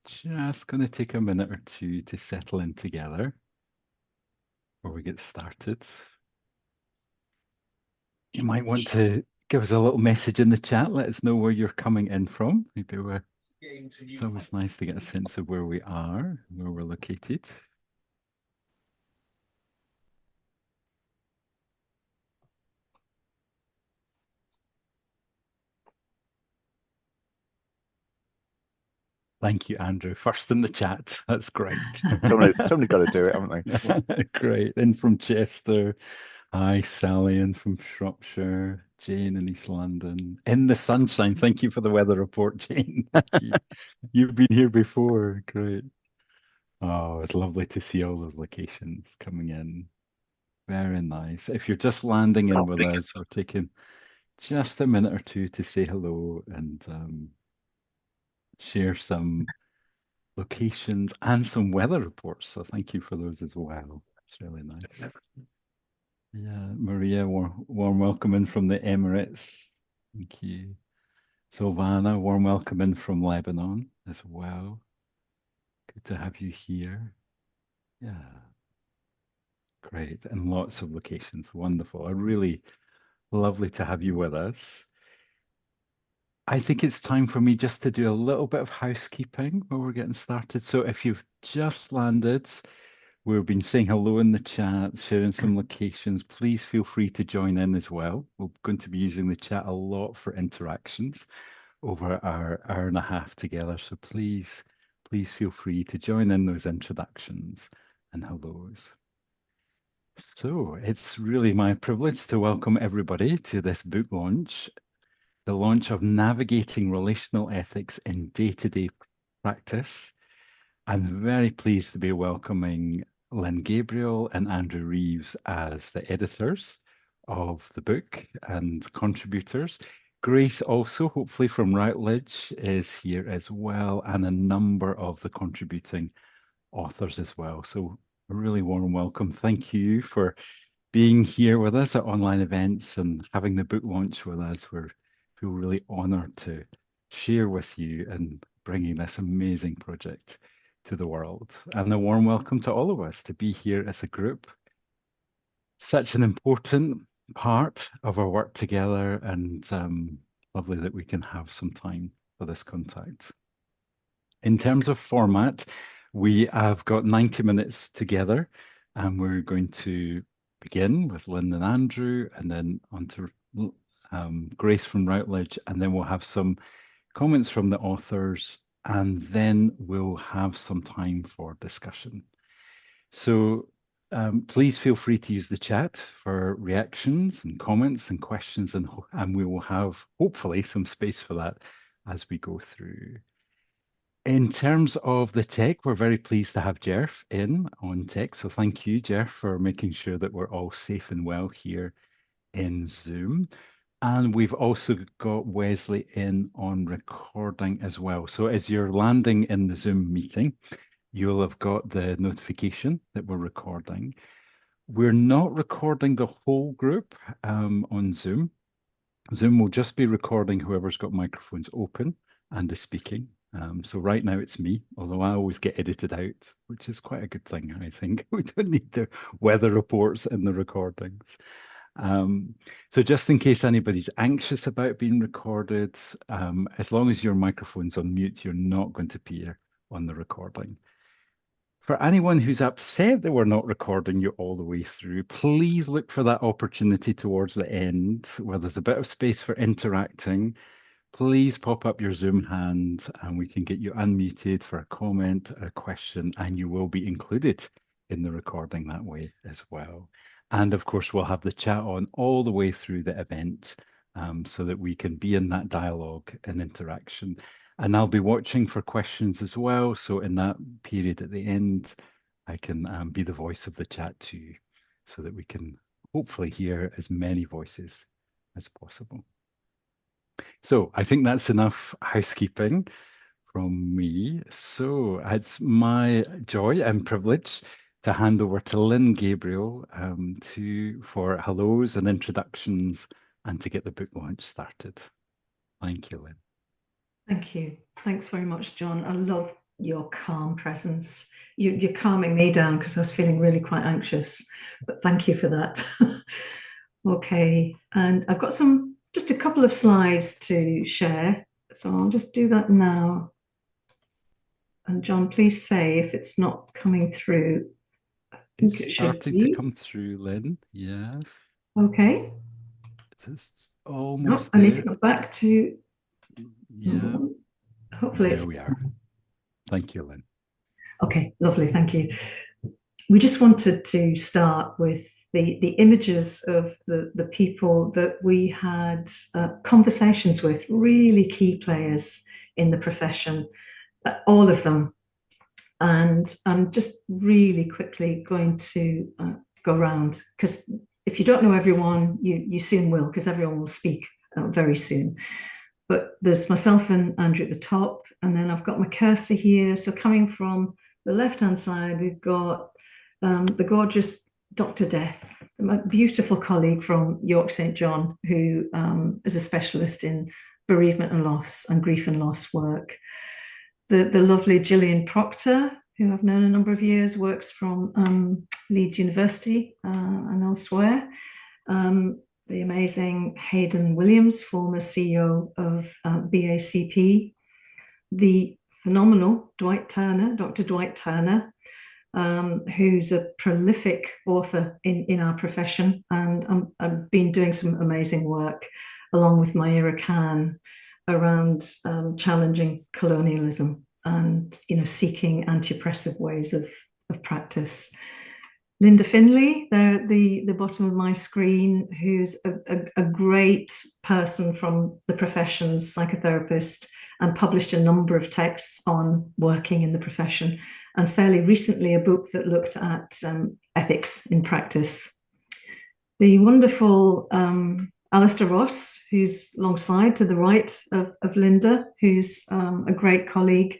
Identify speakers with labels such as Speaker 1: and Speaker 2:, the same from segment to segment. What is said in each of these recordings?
Speaker 1: just going to take a minute or two to settle in together before we get started. You might want to give us a little message in the chat. Let us know where you're coming in from. Maybe it's always nice to get a sense of where we are, where we're located. Thank you, Andrew. First in the chat. That's great.
Speaker 2: Somebody's got to do it, haven't they?
Speaker 1: Great. In from Chester. Hi, Sally in from Shropshire. Jane in East London. In the sunshine. Thank you for the weather report, Jane. Thank you. You've been here before. Great. Oh, it's lovely to see all those locations coming in. Very nice. If you're just landing in with us, we're taking just a minute or two to say hello and share some locations and some weather reports. So thank you for those as well. It's really nice. Yeah, Maria, warm welcome in from the Emirates. Thank you. Silvana, warm welcome in from Lebanon as well. Good to have you here. Yeah, great. And lots of locations. Wonderful. Really lovely to have you with us. I think it's time for me just to do a little bit of housekeeping while we're getting started. So if you've just landed, we've been saying hello in the chat, sharing some locations. Please feel free to join in as well. We're going to be using the chat a lot for interactions over our hour and a half together. So please feel free to join in those introductions and hellos. So it's really my privilege to welcome everybody to this book launch, the launch of Navigating Relational Ethics in Day-to-Day Practice. I'm very pleased to be welcoming Lynne Gabriel and Andrew Reeves as the editors of the book and contributors. Grace also, hopefully from Routledge, is here as well, and a number of the contributing authors as well. So a really warm welcome. Thank you for being here with us at online events and having the book launch with us. We feel really honored to share with you and bringing this amazing project to the world. And a warm welcome to all of us to be here as a group. Such an important part of our work together, and lovely that we can have some time for this contact. In terms of format, we have got 90 minutes together, and we're going to begin with Lynne and Andrew, and then on to Grace from Routledge, and then we'll have some comments from the authors, and then we'll have some time for discussion. So please feel free to use the chat for reactions and comments and questions, and we will have hopefully some space for that as we go through. In terms of the tech, we're very pleased to have Jeff in on tech. So thank you, Jeff, for making sure that we're all safe and well here in Zoom. And we've also got Wesley in on recording as well. So as you're landing in the Zoom meeting, you'll have got the notification that we're recording. We're not recording the whole group on Zoom. Zoom will just be recording whoever's got microphones open and is speaking. So right now it's me, although I always get edited out, which is quite a good thing, I think. We don't need the weather reports in the recordings. So just in case anybody's anxious about being recorded, as long as your microphone's on mute, you're not going to appear on the recording. For anyone who's upset that we're not recording you all the way through, please look for that opportunity towards the end where there's a bit of space for interacting. Please pop up your Zoom hand and we can get you unmuted for a comment, a question, and you will be included in the recording that way as well. And of course, we'll have the chat on all the way through the event so that we can be in that dialogue and interaction. And I'll be watching for questions as well. So in that period at the end, I can be the voice of the chat too, so that we can hopefully hear as many voices as possible. So I think that's enough housekeeping from me. So it's my joy and privilege to hand over to Lynne Gabriel for hellos and introductions and to get the book launch started. Thank you, Lynne.
Speaker 3: Thank you. Thanks very much, John. I love your calm presence. You're calming me down because I was feeling really quite anxious, but thank you for that. Okay, and I've got just a couple of slides to share, so I'll just do that now. And John, please say if it's not coming through. I think it should
Speaker 1: Starting
Speaker 3: be.
Speaker 1: to come through, Lynn. Yes.
Speaker 3: Okay.
Speaker 1: It's
Speaker 3: No,
Speaker 1: almost
Speaker 3: I need to
Speaker 1: there.
Speaker 3: go back to.
Speaker 1: Yeah.
Speaker 3: Hopefully
Speaker 1: There
Speaker 3: it's.
Speaker 1: we are. Thank you, Lynn.
Speaker 3: Okay, lovely, thank you. We just wanted to start with the images of the people that we had conversations with, really key players in the profession, all of them. And I'm just really quickly going to go around, because if you don't know everyone, you soon will, because everyone will speak very soon. But there's myself and Andrew at the top, and then I've got my cursor here. So coming from the left-hand side, we've got the gorgeous Dr. Death, my beautiful colleague from York St. John, who is a specialist in bereavement and loss and grief and loss work. The lovely Gillian Proctor, who I've known a number of years, works from Leeds University and elsewhere. The amazing Hayden Williams, former CEO of BACP. The phenomenal Dwight Turner, Dr. Dwight Turner, who's a prolific author in our profession. And I've been doing some amazing work along with Myra Khan around challenging colonialism and seeking anti-oppressive ways of practice. Linda Finley, there at the bottom of my screen, who's a great person from the professions, psychotherapist, and published a number of texts on working in the profession, and fairly recently a book that looked at ethics in practice. The wonderful Alistair Ross, who's alongside to the right of Linda, who's a great colleague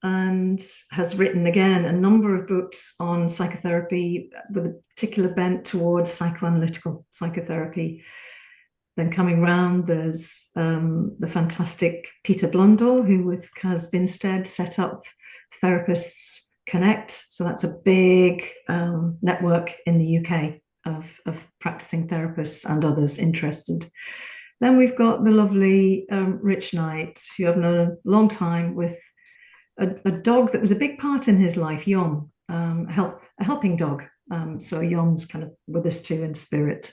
Speaker 3: and has written, again, a number of books on psychotherapy with a particular bent towards psychoanalytical psychotherapy. Then coming round, there's the fantastic Peter Blundell, who with Kaz Binstead set up Therapists Connect. So that's a big network in the UK of practicing therapists and others interested. Then we've got the lovely Rich Knight, who I've known a long time, with a dog that was a big part in his life, Yon, a helping dog. So Yon's kind of with us too in spirit.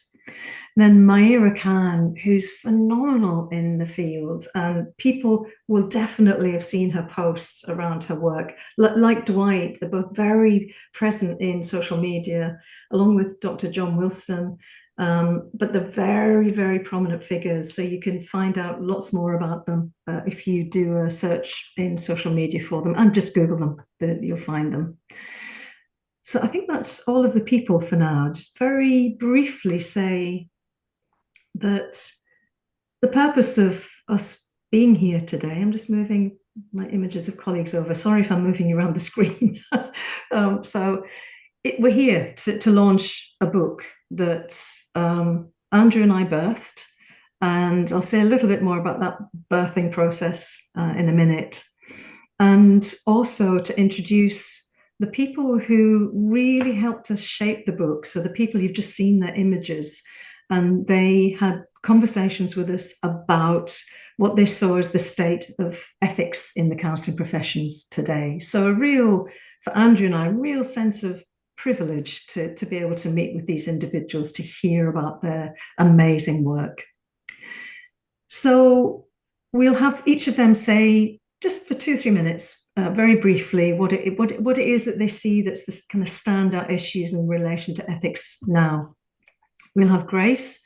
Speaker 3: Then Myra Khan, who's phenomenal in the field, and people will definitely have seen her posts around her work. Like Dwight, they're both very present in social media, along with Dr. John Wilson, but they're very, very prominent figures. So you can find out lots more about them if you do a search in social media for them, and just Google them, you'll find them. So I think that's all of the people for now. Just very briefly say that the purpose of us being here today, I'm just moving my images of colleagues over. Sorry if I'm moving you around the screen. We're here to launch a book that Andrew and I birthed, and I'll say a little bit more about that birthing process in a minute, and also to introduce the people who really helped us shape the book. So the people you've just seen their images, and they had conversations with us about what they saw as the state of ethics in the counselling professions today. So for Andrew and I, a real sense of privilege to be able to meet with these individuals, to hear about their amazing work. So we'll have each of them say, just for 2-3 minutes, very briefly, what it is that they see that's this kind of standout issues in relation to ethics now. We'll have Grace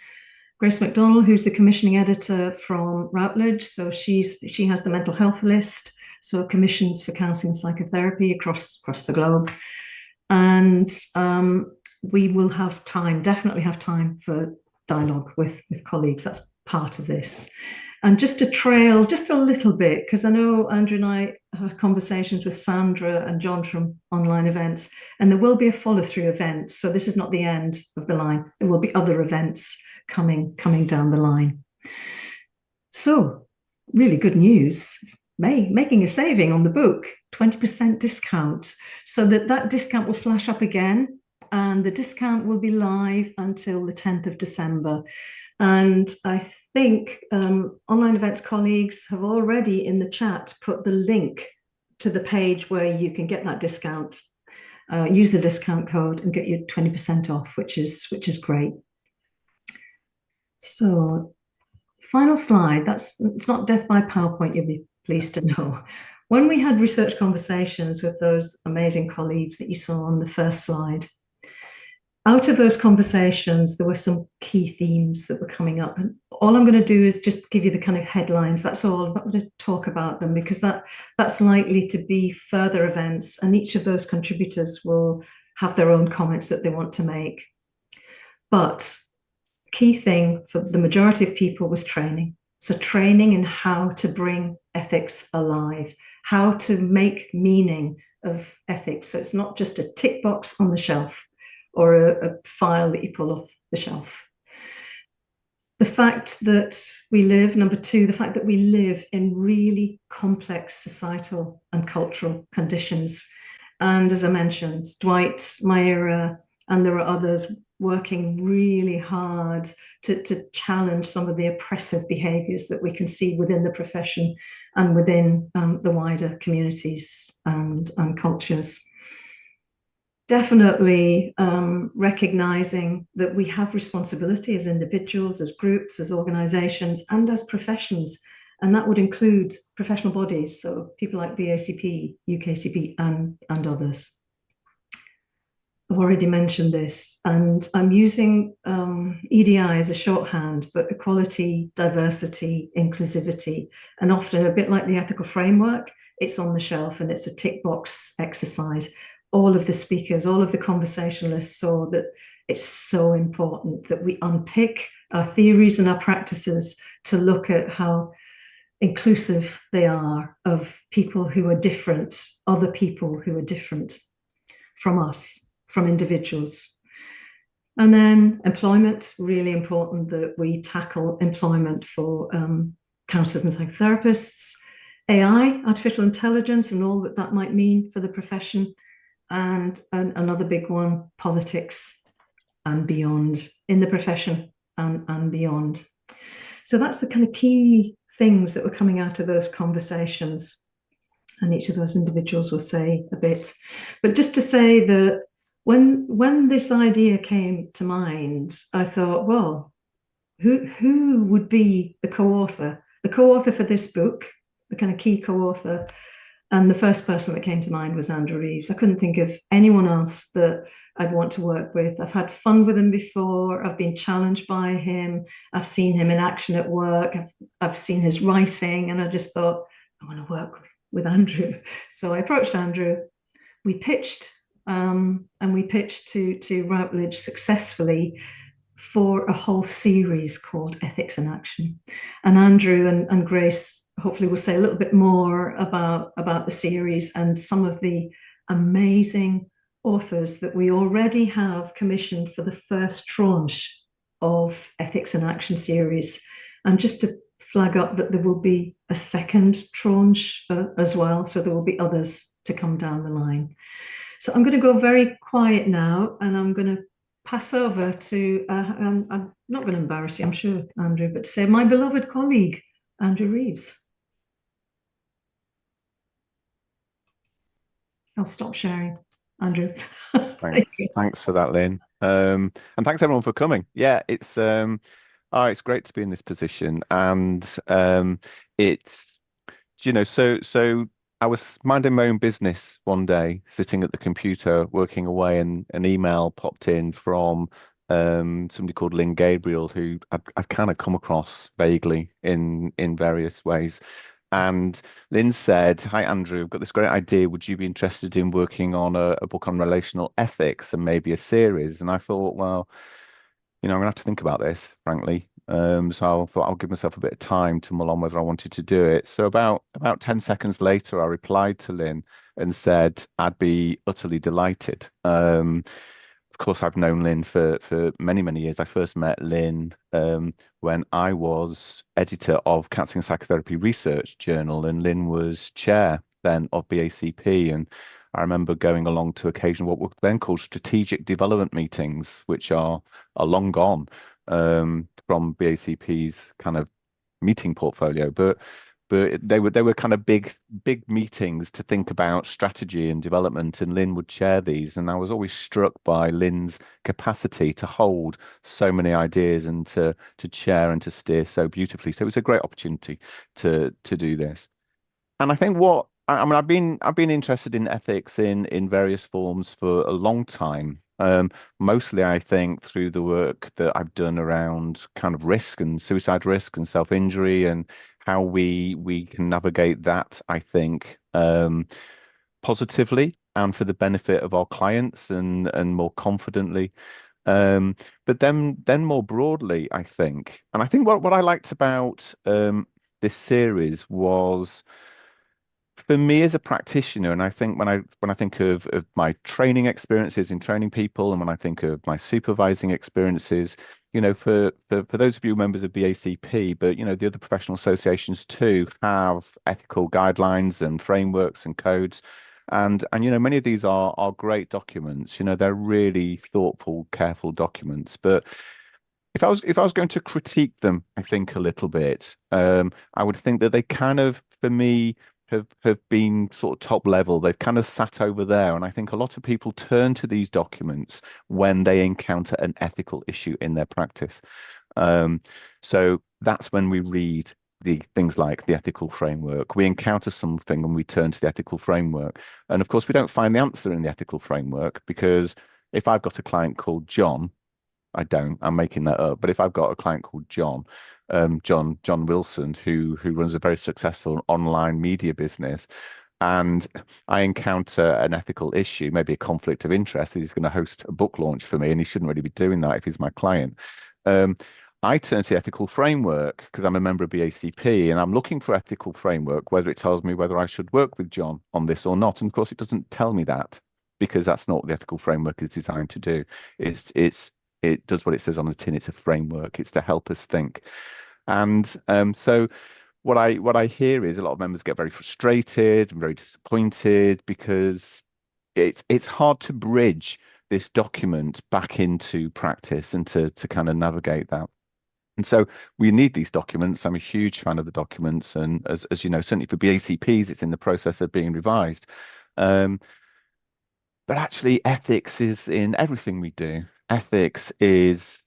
Speaker 3: McDonald, who's the commissioning editor from Routledge. So she has the mental health list, so commissions for counselling and psychotherapy across the globe. And we will definitely have time for dialogue with colleagues. That's part of this. And just to trail just a little bit, because I know Andrew and I had conversations with Sandra and John from online events, and there will be a follow-through event. So this is not the end of the line. There will be other events coming down the line. So really good news. making a saving on the book, 20% discount, so that discount will flash up again, and the discount will be live until the 10th of December. And I think online events colleagues have already in the chat put the link to the page where you can get that discount. Use the discount code and get your 20% off, which is great. So, final slide. It's not death by PowerPoint, you'll be pleased to know. When we had research conversations with those amazing colleagues that you saw on the first slide, out of those conversations, there were some key themes that were coming up. And all I'm going to do is just give you the kind of headlines. That's all. I'm not going to talk about them because that's likely to be further events. And each of those contributors will have their own comments that they want to make. But key thing for the majority of people was training. So training in how to bring ethics alive, how to make meaning of ethics. So it's not just a tick box on the shelf or a file that you pull off the shelf. The fact that we live, number two, the fact that we live in really complex societal and cultural conditions. And as I mentioned, Dwight, Myra, and there are others working really hard to challenge some of the oppressive behaviors that we can see within the profession and within the wider communities and cultures. Definitely recognizing that we have responsibility as individuals, as groups, as organizations, and as professions. And that would include professional bodies, so people like BACP, UKCP, and others. I've already mentioned this, and I'm using EDI as a shorthand, but equality, diversity, inclusivity, and often a bit like the ethical framework, it's on the shelf and it's a tick box exercise. All of the speakers, all of the conversationalists saw that it's so important that we unpick our theories and our practices to look at how inclusive they are of people who are different, other people who are different from us, from individuals. And then employment, really important that we tackle employment for counsellors and psychotherapists, AI, artificial intelligence, and all that might mean for the profession. And another big one, politics and beyond, in the profession and beyond. So that's the kind of key things that were coming out of those conversations. And each of those individuals will say a bit. But just to say that when this idea came to mind, I thought, well, who would be the co-author? The co-author for this book, the kind of key co-author. And the first person that came to mind was Andrew Reeves. I couldn't think of anyone else that I'd want to work with. I've had fun with him before. I've been challenged by him. I've seen him in action at work. I've seen his writing, and I just thought, I want to work with Andrew. So I approached Andrew. We pitched, and we pitched to Routledge successfully for a whole series called Ethics in Action. And Andrew and Grace hopefully we'll say a little bit more about the series and some of the amazing authors that we already have commissioned for the first tranche of Ethics in Action series. And just to flag up that there will be a second tranche as well, so there will be others to come down the line. So I'm going to go very quiet now, and I'm going to pass over to, I'm not going to embarrass you, I'm sure, Andrew, but to say my beloved colleague, Andrew Reeves. I'll stop sharing, Andrew.
Speaker 2: Thanks for that, Lynne. And thanks everyone for coming. Yeah, it's great to be in this position, and it's, you know, so I was minding my own business one day, sitting at the computer working away, and an email popped in from somebody called Lynne Gabriel, who I've kind of come across vaguely in various ways. And Lynne said, "Hi, Andrew, I've got this great idea. Would you be interested in working on a book on relational ethics and maybe a series?" And I thought, well, you know, I'm gonna have to think about this, frankly. So I thought I'll give myself a bit of time to mull on whether I wanted to do it. So about 10 seconds later, I replied to Lynne and said I'd be utterly delighted. of course, I've known Lynne for many, many years. I first met Lynne when I was editor of Counselling and Psychotherapy Research Journal, and Lynne was chair then of BACP. And I remember going along to occasional what were then called strategic development meetings, which are long gone from BACP's kind of meeting portfolio, but they were kind of big meetings to think about strategy and development, and Lynne would chair these, and I was always struck by Lynne's capacity to hold so many ideas and to chair and to steer so beautifully. So it was a great opportunity to do this. And I think what I mean, I've been interested in ethics in various forms for a long time. Mostly, I think through the work that I've done around kind of risk and suicide risk and self-injury and how we can navigate that, I think, positively and for the benefit of our clients and more confidently. But then more broadly, I think, and I think what I liked about this series was, for me as a practitioner, and I think when I think of my training experiences in training people, and when I think of my supervising experiences, for those of you members of BACP, but the other professional associations too have ethical guidelines and frameworks and codes, and many of these are great documents. They're really thoughtful, careful documents, but if I was going to critique them, I think a little bit, I would think that they kind of, for me, have been sort of top level. They've kind of sat over there, and I think a lot of people turn to these documents when they encounter an ethical issue in their practice. So that's when we read the things like the ethical framework. We encounter something and we turn to the ethical framework, and of course we don't find the answer in the ethical framework, because if I've got a client called John, I don't. I'm making that up. But if I've got a client called John, John Wilson, who runs a very successful online media business, and I encounter an ethical issue, maybe a conflict of interest, he's going to host a book launch for me, and he shouldn't really be doing that if he's my client. I turn to the ethical framework because I'm a member of BACP, and I'm looking for ethical framework, whether it tells me whether I should work with John on this or not. And of course, it doesn't tell me that, because that's not what the ethical framework is designed to do. It does what it says on the tin. It's a framework. It's to help us think. And so what I hear is a lot of members get very frustrated and very disappointed because it's hard to bridge this document back into practice and to kind of navigate that. And so we need these documents. I'm a huge fan of the documents, and as you know, certainly for BACPs, it's in the process of being revised. But actually, ethics is in everything we do. Ethics is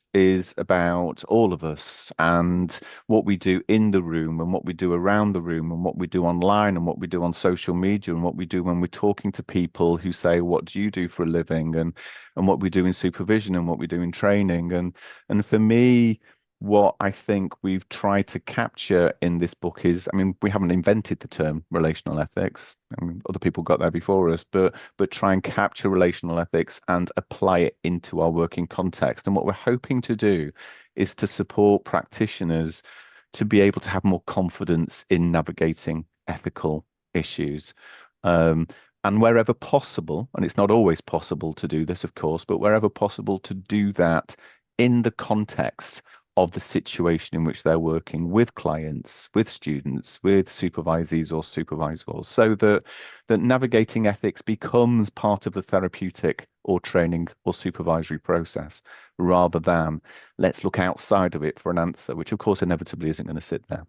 Speaker 2: about all of us and what we do in the room and what we do around the room and what we do online and what we do on social media and what we do when we're talking to people who say, what do you do for a living? And what we do in supervision and what we do in training. And for me, what I think we've tried to capture in this book is, I mean, we haven't invented the term relational ethics. I mean, other people got there before us, but try and capture relational ethics and apply it into our working context. And what we're hoping to do is to support practitioners to be able to have more confidence in navigating ethical issues. And wherever possible, and it's not always possible to do this, of course, but wherever possible to do that in the context of the situation in which they're working with clients, with students, with supervisees or supervisors, so that navigating ethics becomes part of the therapeutic or training or supervisory process, rather than let's look outside of it for an answer, which of course inevitably isn't going to sit there.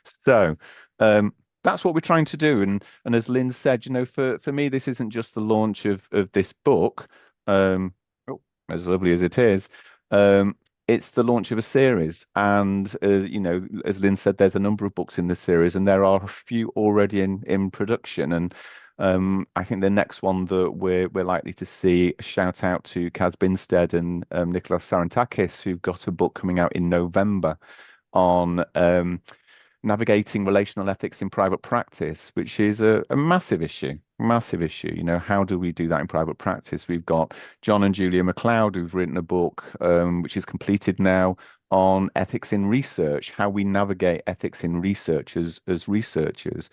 Speaker 2: So that's what we're trying to do. And as Lynne said, for me, this isn't just the launch of this book, as lovely as it is. It's the launch of a series, and as Lynne said, there's a number of books in the series, and there are a few already in production. And I think the next one that we're likely to see, a shout out to Kaz Binstead and Nicholas Sarantakis, who've got a book coming out in November on navigating relational ethics in private practice, which is a massive issue. Massive issue. How do we do that in private practice? We've got John and Julia McLeod, who've written a book which is completed now on ethics in research, how we navigate ethics in research as researchers.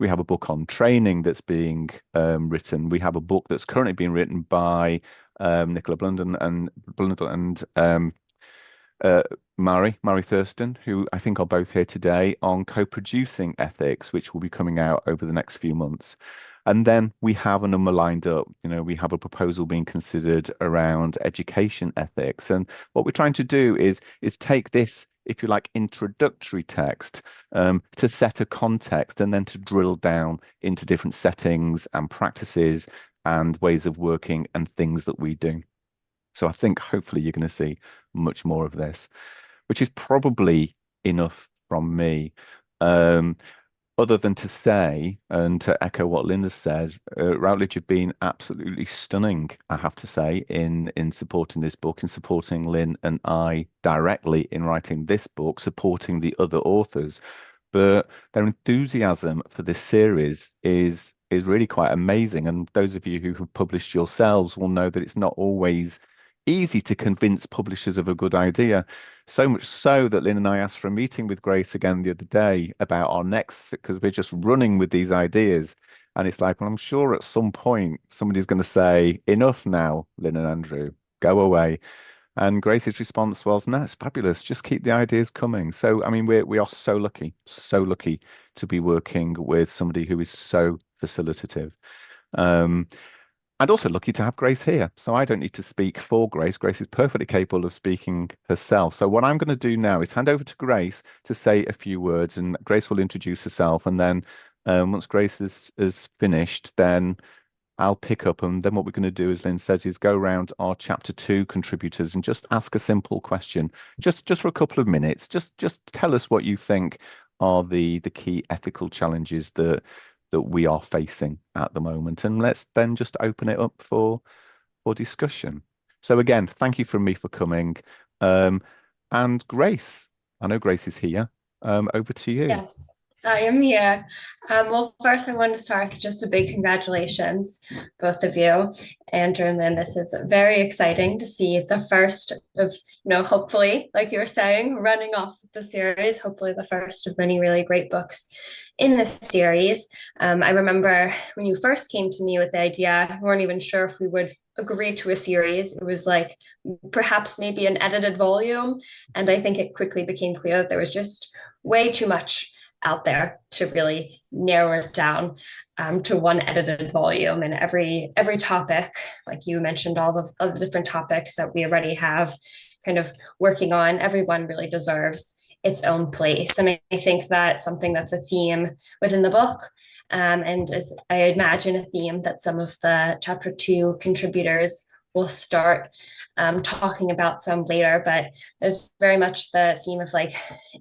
Speaker 2: We have a book on training that's being written. We have a book that's currently being written by Nicola Blunden and Mary Thurston, who I think are both here today, on co-producing ethics, which will be coming out over the next few months. And then we have a number lined up. We have a proposal being considered around education ethics. And what we're trying to do is take this, if you like, introductory text to set a context and then to drill down into different settings and practices and ways of working and things that we do. So I think hopefully you're going to see much more of this, which is probably enough from me. Other than to say, and to echo what Linda said, Routledge have been absolutely stunning, I have to say, in supporting this book, in supporting Lynne and I directly in writing this book, supporting the other authors. But their enthusiasm for this series is really quite amazing. And those of you who have published yourselves will know that it's not always easy to convince publishers of a good idea. So much so that Lynne and I asked for a meeting with Grace again the other day about our next, because we're just running with these ideas. And it's like, well, I'm sure at some point somebody's going to say, enough now, Lynne and Andrew, go away. And Grace's response was, no, it's fabulous. Just keep the ideas coming. So, I mean, we are so lucky to be working with somebody who is so facilitative. And also lucky to have Grace here. So I don't need to speak for Grace. Grace is perfectly capable of speaking herself. So what I'm going to do now is hand over to Grace to say a few words, and Grace will introduce herself. And then once Grace is finished, then I'll pick up. And then what we're going to do, as Lynne says, is go around our chapter 2 contributors and just ask a simple question, just for a couple of minutes. Just tell us what you think are the key ethical challenges that we are facing at the moment, and let's then just open it up for discussion. So again, thank you from me for coming, and Grace, I know Grace is here. Over to you.
Speaker 4: Yes, I am here. Well, first I want to start with just a big congratulations, both of you, Andrew and Lynne. This is very exciting to see the first of, hopefully, like you were saying, running off the series, hopefully the first of many really great books in this series. I remember when you first came to me with the idea, we weren't even sure if we would agree to a series. It was like perhaps maybe an edited volume. And I think it quickly became clear that there was just way too much out there to really narrow it down to one edited volume. And every topic, like you mentioned, all of the different topics that we already have kind of working on, everyone really deserves its own place. And I think that's something that's a theme within the book. And as I imagine a theme that some of the chapter 2 contributors will start talking about some later, but there's very much the theme of like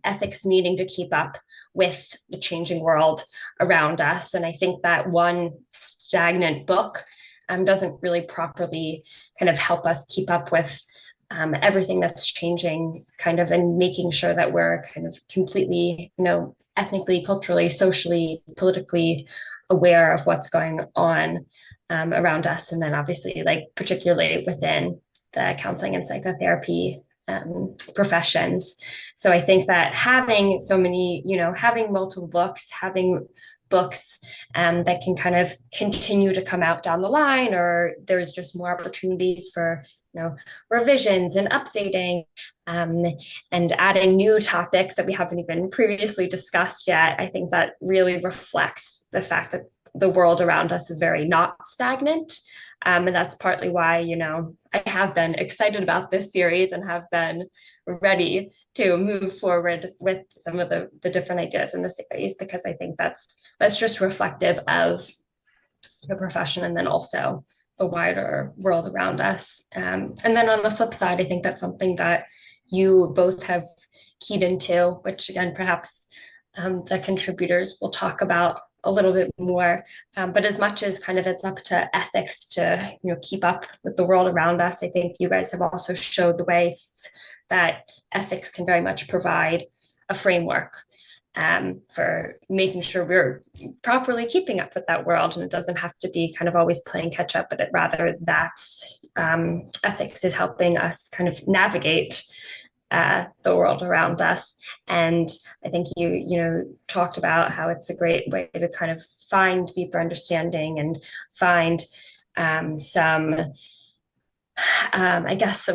Speaker 4: ethics needing to keep up with the changing world around us. And I think that one stagnant book doesn't really properly kind of help us keep up with everything that's changing, kind of, and making sure that we're kind of completely, ethnically, culturally, socially, politically aware of what's going on around us. And then obviously, like particularly within the counseling and psychotherapy professions. So I think that having so many, having multiple books, having books that can kind of continue to come out down the line, or there's just more opportunities for revisions and updating and adding new topics that we haven't even previously discussed yet. I think that really reflects the fact that the world around us is very not stagnant. And that's partly why, I have been excited about this series and have been ready to move forward with some of the different ideas in the series, because I think that's just reflective of the profession and then also the wider world around us. And then on the flip side, I think that's something that you both have keyed into, which again, perhaps the contributors will talk about a little bit more, but as much as kind of it's up to ethics to keep up with the world around us, I think you guys have also showed the ways that ethics can very much provide a framework for making sure we're properly keeping up with that world, and it doesn't have to be kind of always playing catch up, but rather that ethics is helping us kind of navigate the world around us. And I think you talked about how it's a great way to kind of find deeper understanding and find some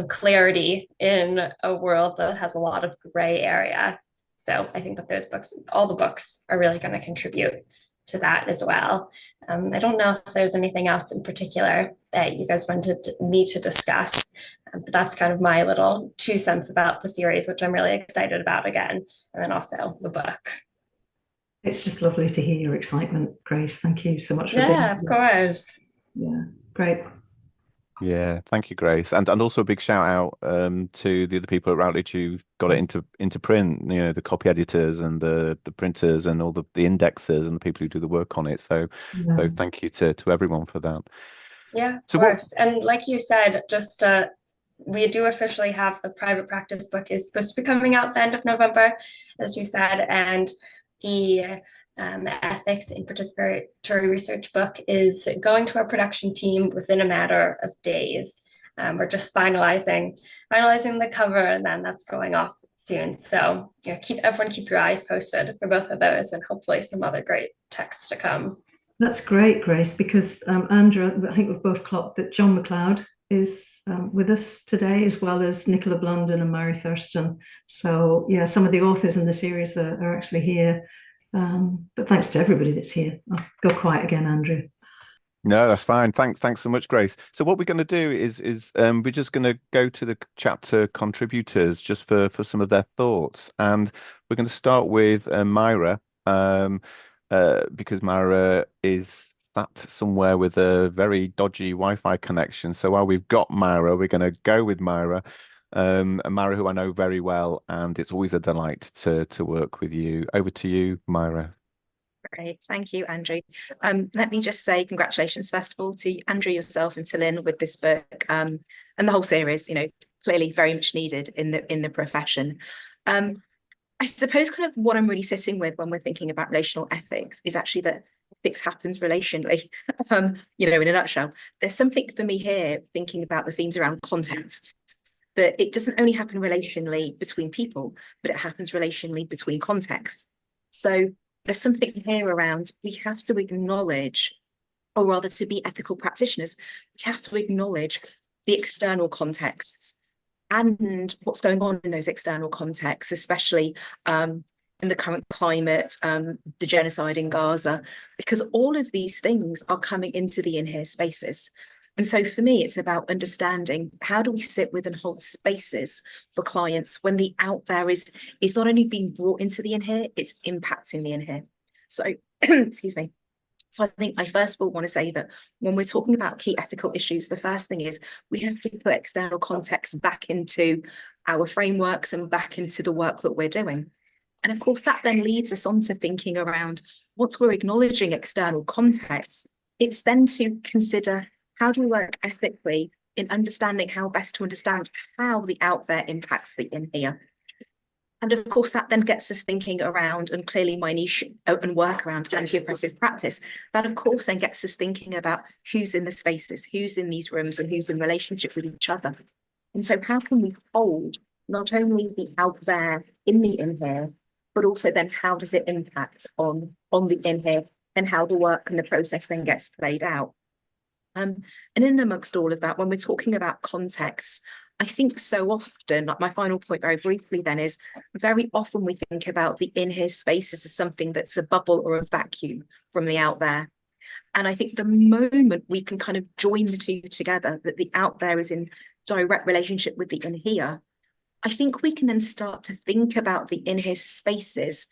Speaker 4: clarity in a world that has a lot of gray area. So I think that those books, all the books, are really going to contribute to that as well. I don't know if there's anything else in particular that you guys wanted me to discuss, but that's kind of my little 2 cents about the series, which I'm really excited about again, and then also the book.
Speaker 3: It's just lovely to hear your excitement, Grace. Thank you so much for being
Speaker 4: Yeah, of course.
Speaker 3: Yeah, great.
Speaker 2: Yeah, thank you, Grace, and also a big shout out to the other people at Routledge who got it into print. You know, the copy editors and the printers and all the indexers and the people who do the work on it. So thank you to everyone for that.
Speaker 4: Yeah, of course. And like you said, just we do officially have the private practice book is supposed to be coming out at the end of November, as you said, and the ethics in participatory research book is going to our production team within a matter of days. We're just finalizing the cover, and then that's going off soon. So everyone keep your eyes posted for both of those, and hopefully some other great texts to come.
Speaker 3: That's great, Grace, because Andrew, I think we've both clocked that John McLeod is with us today, as well as Nicola Blunden and Mary Thurston. So yeah, some of the authors in the series are actually here. But thanks to everybody that's here. I'll go quiet again, Andrew.
Speaker 2: No, that's fine. Thanks so much, Grace. So what we're going to do is we're just going to go to the chapter contributors just for some of their thoughts, and we're going to start with Myra, because Myra is sat somewhere with a very dodgy Wi-Fi connection. So while we've got Myra, we're going to go with Myra. Myra, who I know very well, and it's always a delight to work with you. Over to you, Myra.
Speaker 5: Great, thank you, Andrew. Let me just say congratulations, first of all, to Andrew, yourself, and to Lynne with this book, and the whole series. Clearly very much needed in the profession. I suppose kind of what I'm really sitting with when we're thinking about relational ethics is actually that ethics happens relationally. In a nutshell, there's something for me here thinking about the themes around contexts. That it doesn't only happen relationally between people, but it happens relationally between contexts. So there's something here around we have to acknowledge, or rather to be ethical practitioners, we have to acknowledge the external contexts and what's going on in those external contexts, especially in the current climate, the genocide in Gaza, because all of these things are coming into the in-here spaces. And so for me, it's about understanding how do we sit with and hold spaces for clients when the out there is not only being brought into the in-here, it's impacting the in-here. So, excuse me. So I think I first of all want to say that when we're talking about key ethical issues, the first thing is we have to put external context back into our frameworks and back into the work that we're doing. And of course, that then leads us on to thinking around once we're acknowledging external context, it's then to consider how do we work ethically in understanding how best to understand how the out there impacts the in here. And of course, that then gets us thinking around, and clearly my niche and work around anti-oppressive practice, that of course then gets us thinking about who's in the spaces, who's in these rooms, and who's in relationship with each other. And so how can we hold not only the out there in the in here, but also then how does it impact on the in here and how the work and the process then gets played out. And in amongst all of that, when we're talking about context, I think so often, like my final point very briefly then is, very often we think about the in-here spaces as something that's a bubble or a vacuum from the out there. And I think the moment we can kind of join the two together, that the out there is in direct relationship with the in here, I think we can then start to think about the in-here spaces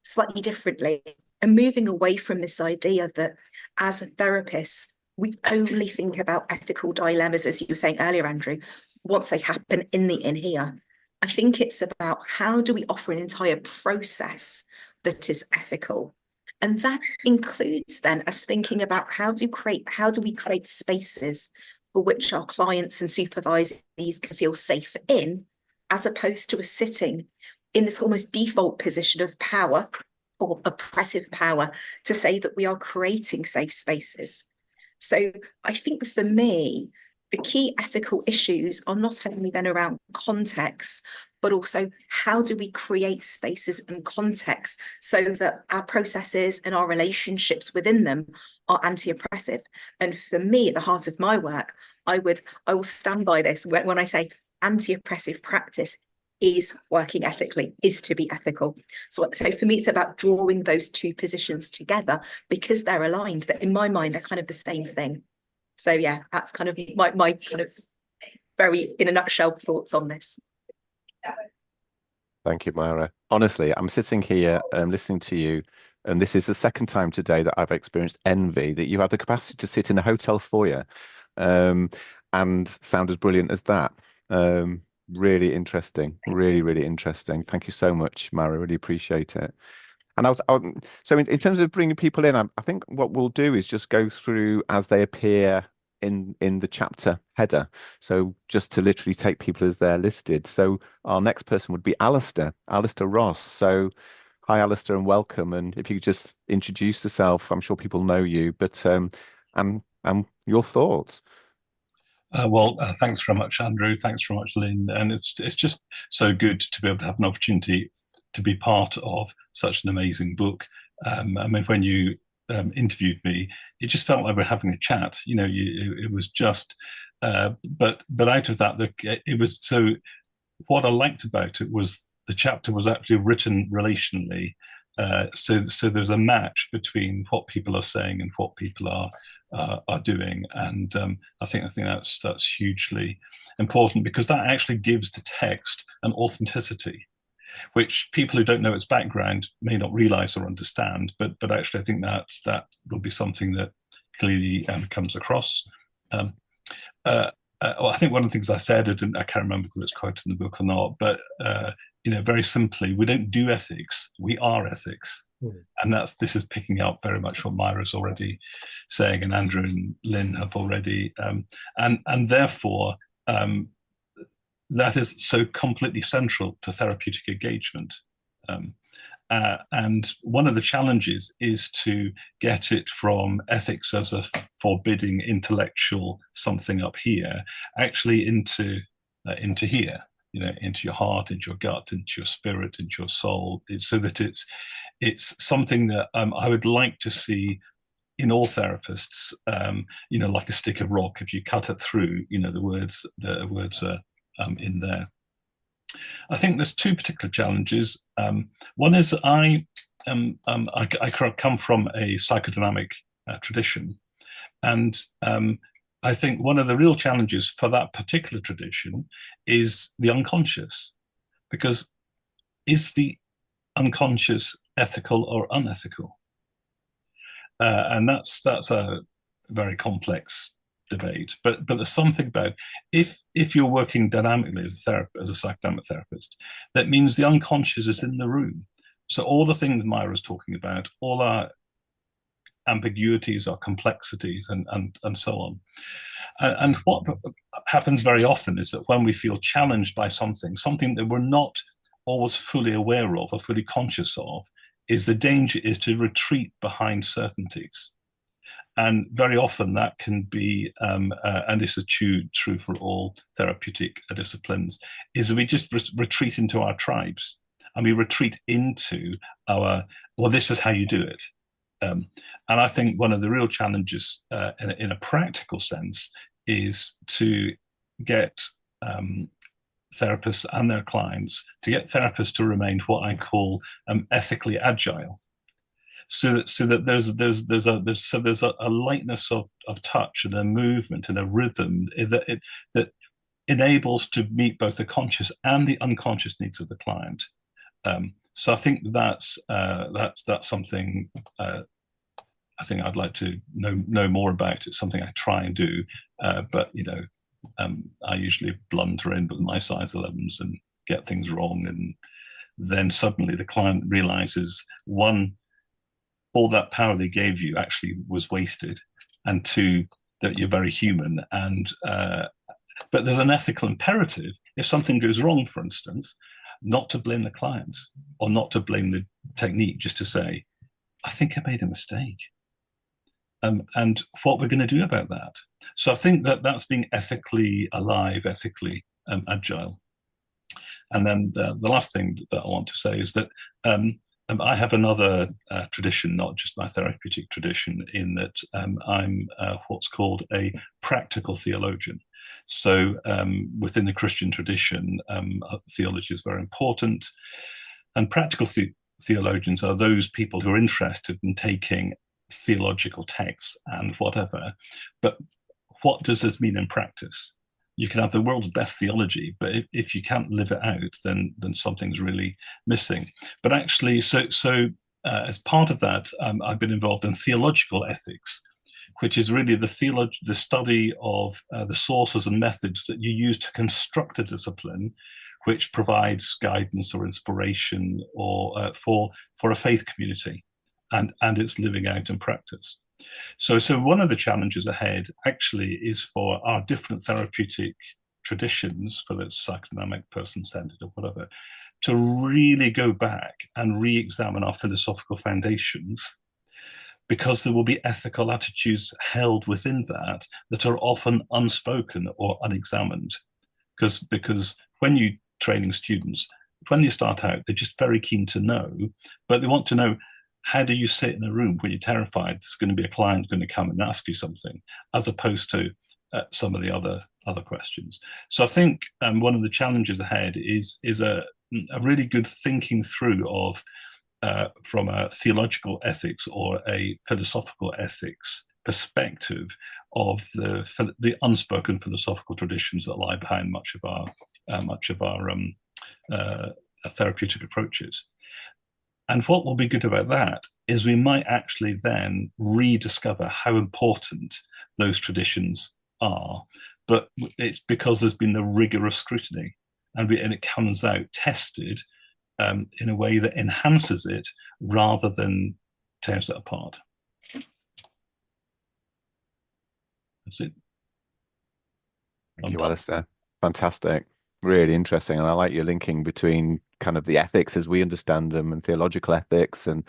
Speaker 5: slightly differently and moving away from this idea that as a therapist, we only think about ethical dilemmas, as you were saying earlier, Andrew, once they happen in the in here. I think it's about how do we offer an entire process that is ethical. And that includes then us thinking about how do we create spaces for which our clients and supervisees can feel safe in, as opposed to us sitting in this almost default position of power or oppressive power to say that we are creating safe spaces. So I think for me, the key ethical issues are not only then around context, but also how do we create spaces and context so that our processes and our relationships within them are anti-oppressive. And for me, at the heart of my work, I will stand by this when I say anti-oppressive practice is working ethically, is to be ethical. So for me, it's about drawing those two positions together because they're aligned, that in my mind, they're kind of the same thing. So yeah, that's kind of my kind of very, in a nutshell, thoughts on this.
Speaker 2: Thank you, Myra. Honestly, I'm sitting here listening to you, and this is the second time today that I've experienced envy that you have the capacity to sit in a hotel foyer and sound as brilliant as that. Really interesting, really interesting. Thank you so much, Myra. Really appreciate it. And so in terms of bringing people in, I think what we'll do is just go through as they appear in the chapter header. So just to literally take people as they're listed. So our next person would be Alistair Ross. So hi, Alistair, and welcome. And if you could just introduce yourself, I'm sure people know you, but and your thoughts.
Speaker 6: Thanks very much, Andrew. Thanks very much, Lynne. And it's just so good to be able to have an opportunity to be part of such an amazing book. I mean, when you interviewed me, it just felt like we're having a chat. You know, it was just, but out of that, it was so. What I liked about it was the chapter was actually written relationally. So there's a match between what people are saying and what people are doing, and I think that's hugely important because that actually gives the text an authenticity, which people who don't know its background may not realize or understand. But actually, I think that will be something that clearly comes across. I think one of the things I said, I can't remember whether it's quoted in the book or not, but very simply, we don't do ethics; we are ethics. And this is picking up very much what Myra's already saying, and Andrew and Lynne have already, and therefore that is so completely central to therapeutic engagement. And one of the challenges is to get it from ethics as a forbidding intellectual something up here, actually into here, into your heart, into your gut, into your spirit, into your soul, so that it's something that I would like to see in all therapists, like a stick of rock. If you cut it through, the words are in there. I think there's two particular challenges. One is I come from a psychodynamic tradition, and I think one of the real challenges for that particular tradition is the unconscious, because is the unconscious ethical or unethical? And that's a very complex debate. But there's something about if you're working dynamically as a psychodynamic therapist, that means the unconscious is in the room. So all the things Myra's talking about, all our ambiguities, our complexities, and so on. And what happens very often is that when we feel challenged by something that we're not always fully aware of or fully conscious of, is the danger is to retreat behind certainties. And very often that can be, and this is true for all therapeutic disciplines, is we just retreat into our tribes, and we retreat into this is how you do it. And I think one of the real challenges in a practical sense is to get therapists and their clients, to get therapists to remain what I call ethically agile. So that there's a lightness of touch and a movement and a rhythm that enables to meet both the conscious and the unconscious needs of the client. So I think that's something I think I'd like to know more about. It's something I try and do, but I usually blunder in with my size 11s and get things wrong, and then suddenly the client realizes, one, all that power they gave you actually was wasted, and two, that you're very human. And but there's an ethical imperative, if something goes wrong, for instance, not to blame the client or not to blame the technique, just to say, I think I made a mistake. And what we're going to do about that. So I think that that's being ethically alive, ethically agile. And then the last thing that I want to say is that I have another tradition, not just my therapeutic tradition, in that I'm what's called a practical theologian. So within the Christian tradition, theology is very important. And practical theologians are those people who are interested in taking theological texts and whatever, but what does this mean in practice? You can have the world's best theology, but if you can't live it out, then something's really missing. But actually, so as part of that, I've been involved in theological ethics, which is really the study of the sources and methods that you use to construct a discipline, which provides guidance or inspiration or for a faith community, and its living out in practice. So one of the challenges ahead actually is for our different therapeutic traditions, whether it's psychodynamic, person-centered, or whatever, to really go back and re-examine our philosophical foundations, because there will be ethical attitudes held within that are often unspoken or unexamined. Because when you training students, when they start out, they're just very keen to know, but they want to know, how do you sit in a room when you're terrified there's going to be a client going to come and ask you something, as opposed to some of the other questions. So I think one of the challenges ahead is a really good thinking through of from a theological ethics or a philosophical ethics perspective of the unspoken philosophical traditions that lie behind much of our therapeutic approaches. And what will be good about that is we might actually then rediscover how important those traditions are, but it's because there's been the rigorous scrutiny, and it comes out tested in a way that enhances it rather than tears it apart. That's it.
Speaker 2: Thank you, Alistair. Fantastic. Really interesting. And I like your linking between kind of the ethics as we understand them and theological ethics and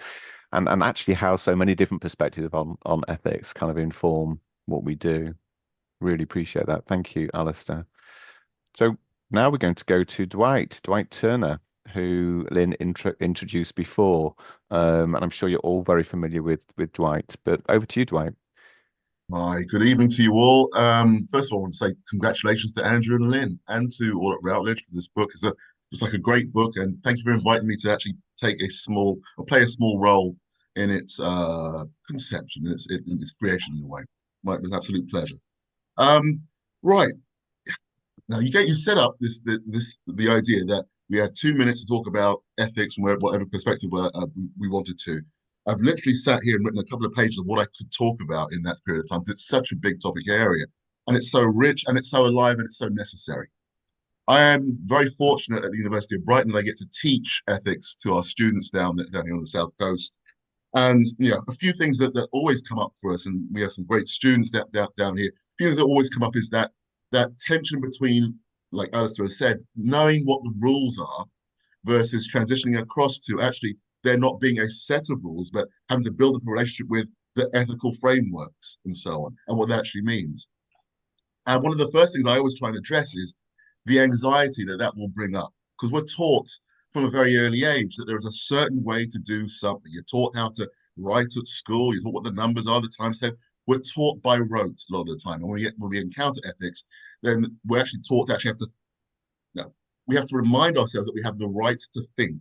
Speaker 2: actually how so many different perspectives on ethics kind of inform what we do. Really appreciate that. Thank you, Alistair. So now we're going to go to Dwight Turner, who Lynne introduced before. And I'm sure you're all very familiar with Dwight, but over to you, Dwight.
Speaker 7: Hi, good evening to you all. First of all, I want to say congratulations to Andrew and Lynne and to all at Routledge for this book. It's like a great book, and thank you for inviting me to actually play a small role in its conception, in its creation in a way. It was an absolute pleasure. Right. Now you set up the idea that we had 2 minutes to talk about ethics from whatever perspective we wanted to. I've literally sat here and written a couple of pages of what I could talk about in that period of time. It's such a big topic area, and it's so rich, and it's so alive, and it's so necessary. I am very fortunate at the University of Brighton that I get to teach ethics to our students down here on the South Coast. And a few things that always come up for us, and we have some great students down here. A few things that always come up is that tension between, like Alistair has said, knowing what the rules are versus transitioning across to actually there not being a set of rules, but having to build up a relationship with the ethical frameworks and so on, and what that actually means. And one of the first things I always try and address is the anxiety that will bring up, because we're taught from a very early age that there is a certain way to do something. You're taught how to write at school, you're taught what the numbers are, the times table. We're taught by rote a lot of the time. And when we encounter ethics, then we're actually taught to we have to remind ourselves that we have the right to think.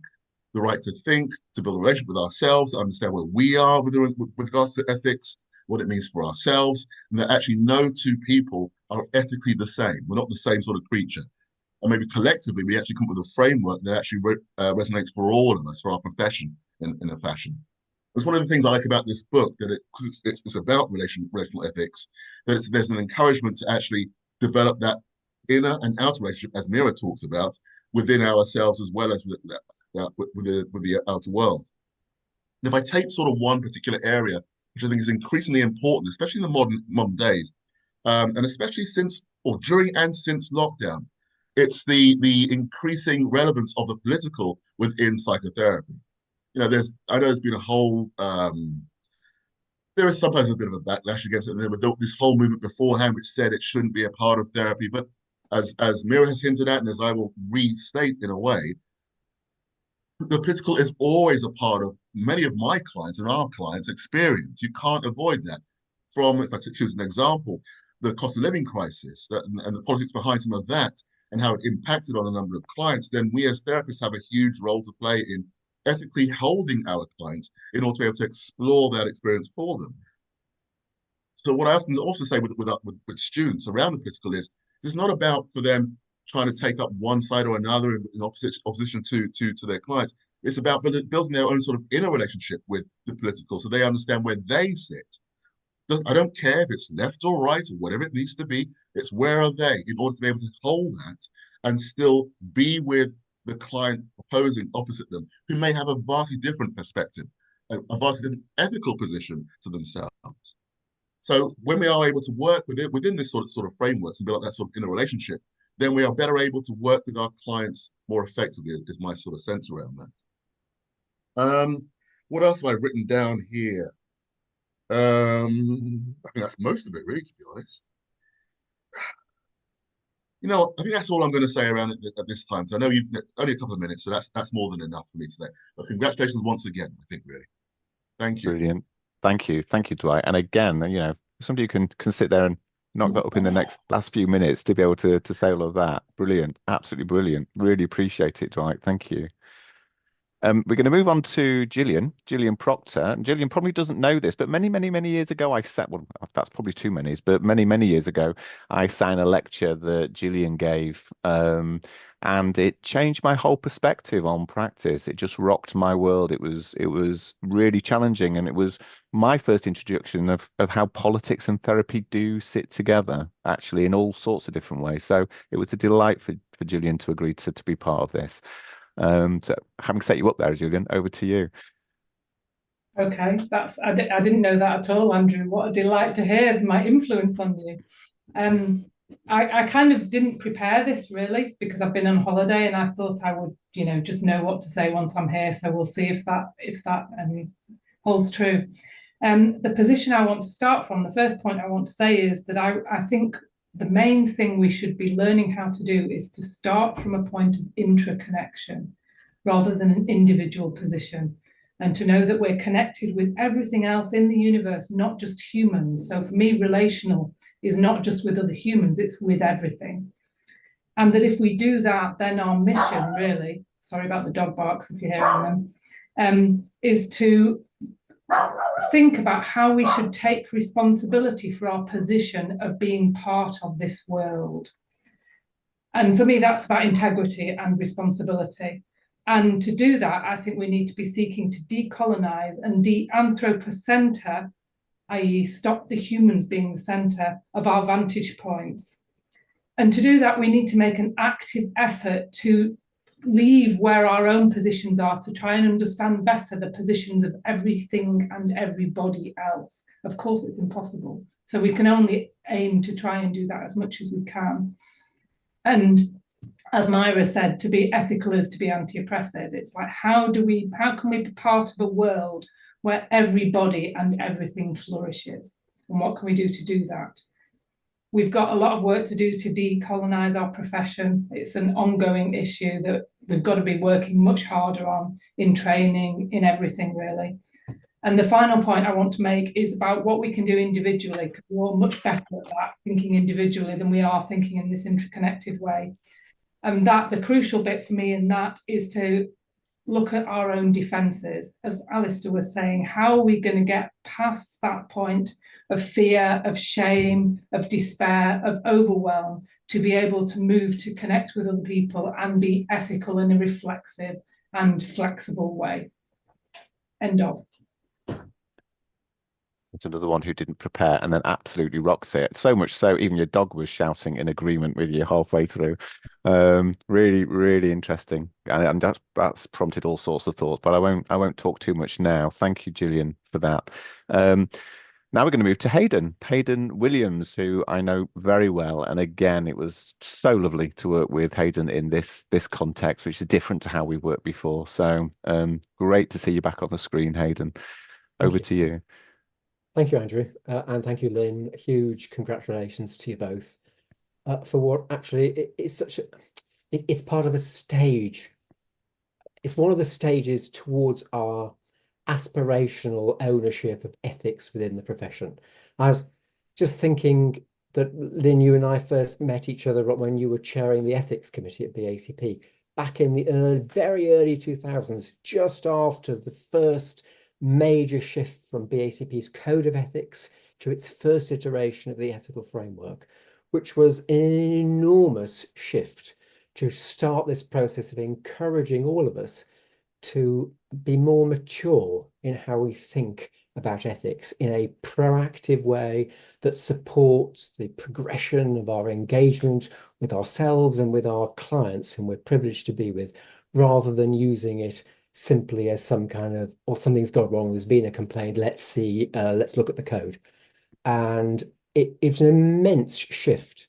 Speaker 7: The right to think, to build a relationship with ourselves, to understand where we are with regards to ethics, what it means for ourselves, and that actually no two people are ethically the same. We're not the same sort of creature. And maybe collectively, we actually come up with a framework that actually resonates for all of us, for our profession in a fashion. It's one of the things I like about this book, that because it's about relational ethics, that there's an encouragement to actually develop that inner and outer relationship, as Mira talks about, within ourselves as well as with the outer world. And if I take sort of one particular area, which I think is increasingly important, especially in the modern days, and especially during and since lockdown, it's the increasing relevance of the political within psychotherapy. I know there's been a whole there is sometimes a bit of a backlash against it. And there was this whole movement beforehand which said it shouldn't be a part of therapy. But as Mira has hinted at, and as I will restate in a way, the political is always a part of many of my clients and our clients' experience. You can't avoid that. From, if I choose an example, the cost of living crisis and the politics behind some of that and how it impacted on a number of clients, then we as therapists have a huge role to play in ethically holding our clients in order to be able to explore that experience for them. So what I often also say with students around the political is it's not about for them trying to take up one side or another in opposition to their clients. It's about building their own sort of inner relationship with the political so they understand where they sit. I don't care if it's left or right or whatever it needs to be. It's where are they in order to be able to hold that and still be with the client opposing opposite them, who may have a vastly different perspective, a vastly different ethical position to themselves. So when we are able to work within this sort of frameworks and build up that sort of inner relationship, then we are better able to work with our clients more effectively, is my sort of sense around that. What else have I written down here? I think that's most of it, really, to be honest. I think that's all I'm going to say around it at this time. So I know you've only a couple of minutes, so that's more than enough for me today. But congratulations once again, I think, really. Thank you.
Speaker 2: Brilliant. Thank you, Dwight. And again, somebody who can sit there and knock that up in the last few minutes to be able to say all of that. Brilliant, absolutely brilliant. Really appreciate it, Dwight. Thank you. We're going to move on to Gillian Proctor. And Gillian probably doesn't know this, but many, many, many years ago, well, that's probably too many, but many, many years ago, I sang a lecture that Gillian gave, and it changed my whole perspective on practice. It just rocked my world. It was really challenging, and it was my first introduction of how politics and therapy do sit together, actually, in all sorts of different ways. So it was a delight for Gillian to agree to be part of this. So having set you up there, Gillian, over to you.
Speaker 8: Okay, I didn't know that at all, Andrew. What a delight to hear my influence on you. I kind of didn't prepare this really because I've been on holiday and I thought I would, just know what to say once I'm here. So we'll see if that holds true. The position I want to start from, the first point I want to say is that I think the main thing we should be learning how to do is to start from a point of intraconnection rather than an individual position, and to know that we're connected with everything else in the universe, not just humans. So for me, relational is not just with other humans, it's with everything. And that if we do that, then our mission really, sorry about the dog barks if you're hearing them, is to think about how we should take responsibility for our position of being part of this world. And for me, that's about integrity and responsibility. And to do that, I think we need to be seeking to decolonize and de-anthropocenter, i.e. stop the humans being the center of our vantage points. And to do that, we need to make an active effort to leave where our own positions are to try and understand better the positions of everything and everybody else. Of course, it's impossible. So we can only aim to try and do that as much as we can. And as Myra said, to be ethical is to be anti-oppressive. It's like, how can we be part of a world where everybody and everything flourishes? And what can we do to do that? We've got a lot of work to do to decolonize our profession. It's an ongoing issue that we've got to be working much harder on in training, in everything really. And the final point I want to make is about what we can do individually, because we're all much better at that, thinking individually, than we are thinking in this interconnected way. And that the crucial bit for me in that is to look at our own defenses. As Alistair was saying, how are we going to get past that point of fear, of shame, of despair, of overwhelm, to be able to move to connect with other people and be ethical in a reflexive and flexible way? End of.
Speaker 2: It's another one who didn't prepare and then absolutely rocks it. So much so, even your dog was shouting in agreement with you halfway through. Really, really interesting, and that's prompted all sorts of thoughts. But I won't talk too much now. Thank you, Gillian, for that. Now we're going to move to Hayden Williams, who I know very well. And again, it was so lovely to work with Hayden in this context, which is different to how we worked before. So great to see you back on the screen, Hayden. Over to you.
Speaker 9: Thank you, Andrew, and thank you, Lynn. Huge congratulations to you both for what actually it's such a it's part of a stage. It's one of the stages towards our aspirational ownership of ethics within the profession. I was just thinking that, Lynn, you and I first met each other when you were chairing the ethics committee at BACP back in the very early 2000s, just after the first major shift from BACP's Code of Ethics to its first iteration of the ethical framework, which was an enormous shift to start this process of encouraging all of us to be more mature in how we think about ethics in a proactive way that supports the progression of our engagement with ourselves and with our clients whom we're privileged to be with, rather than using it simply as some kind of, or something's gone wrong, there's been a complaint, let's look at the code. And it's an immense shift.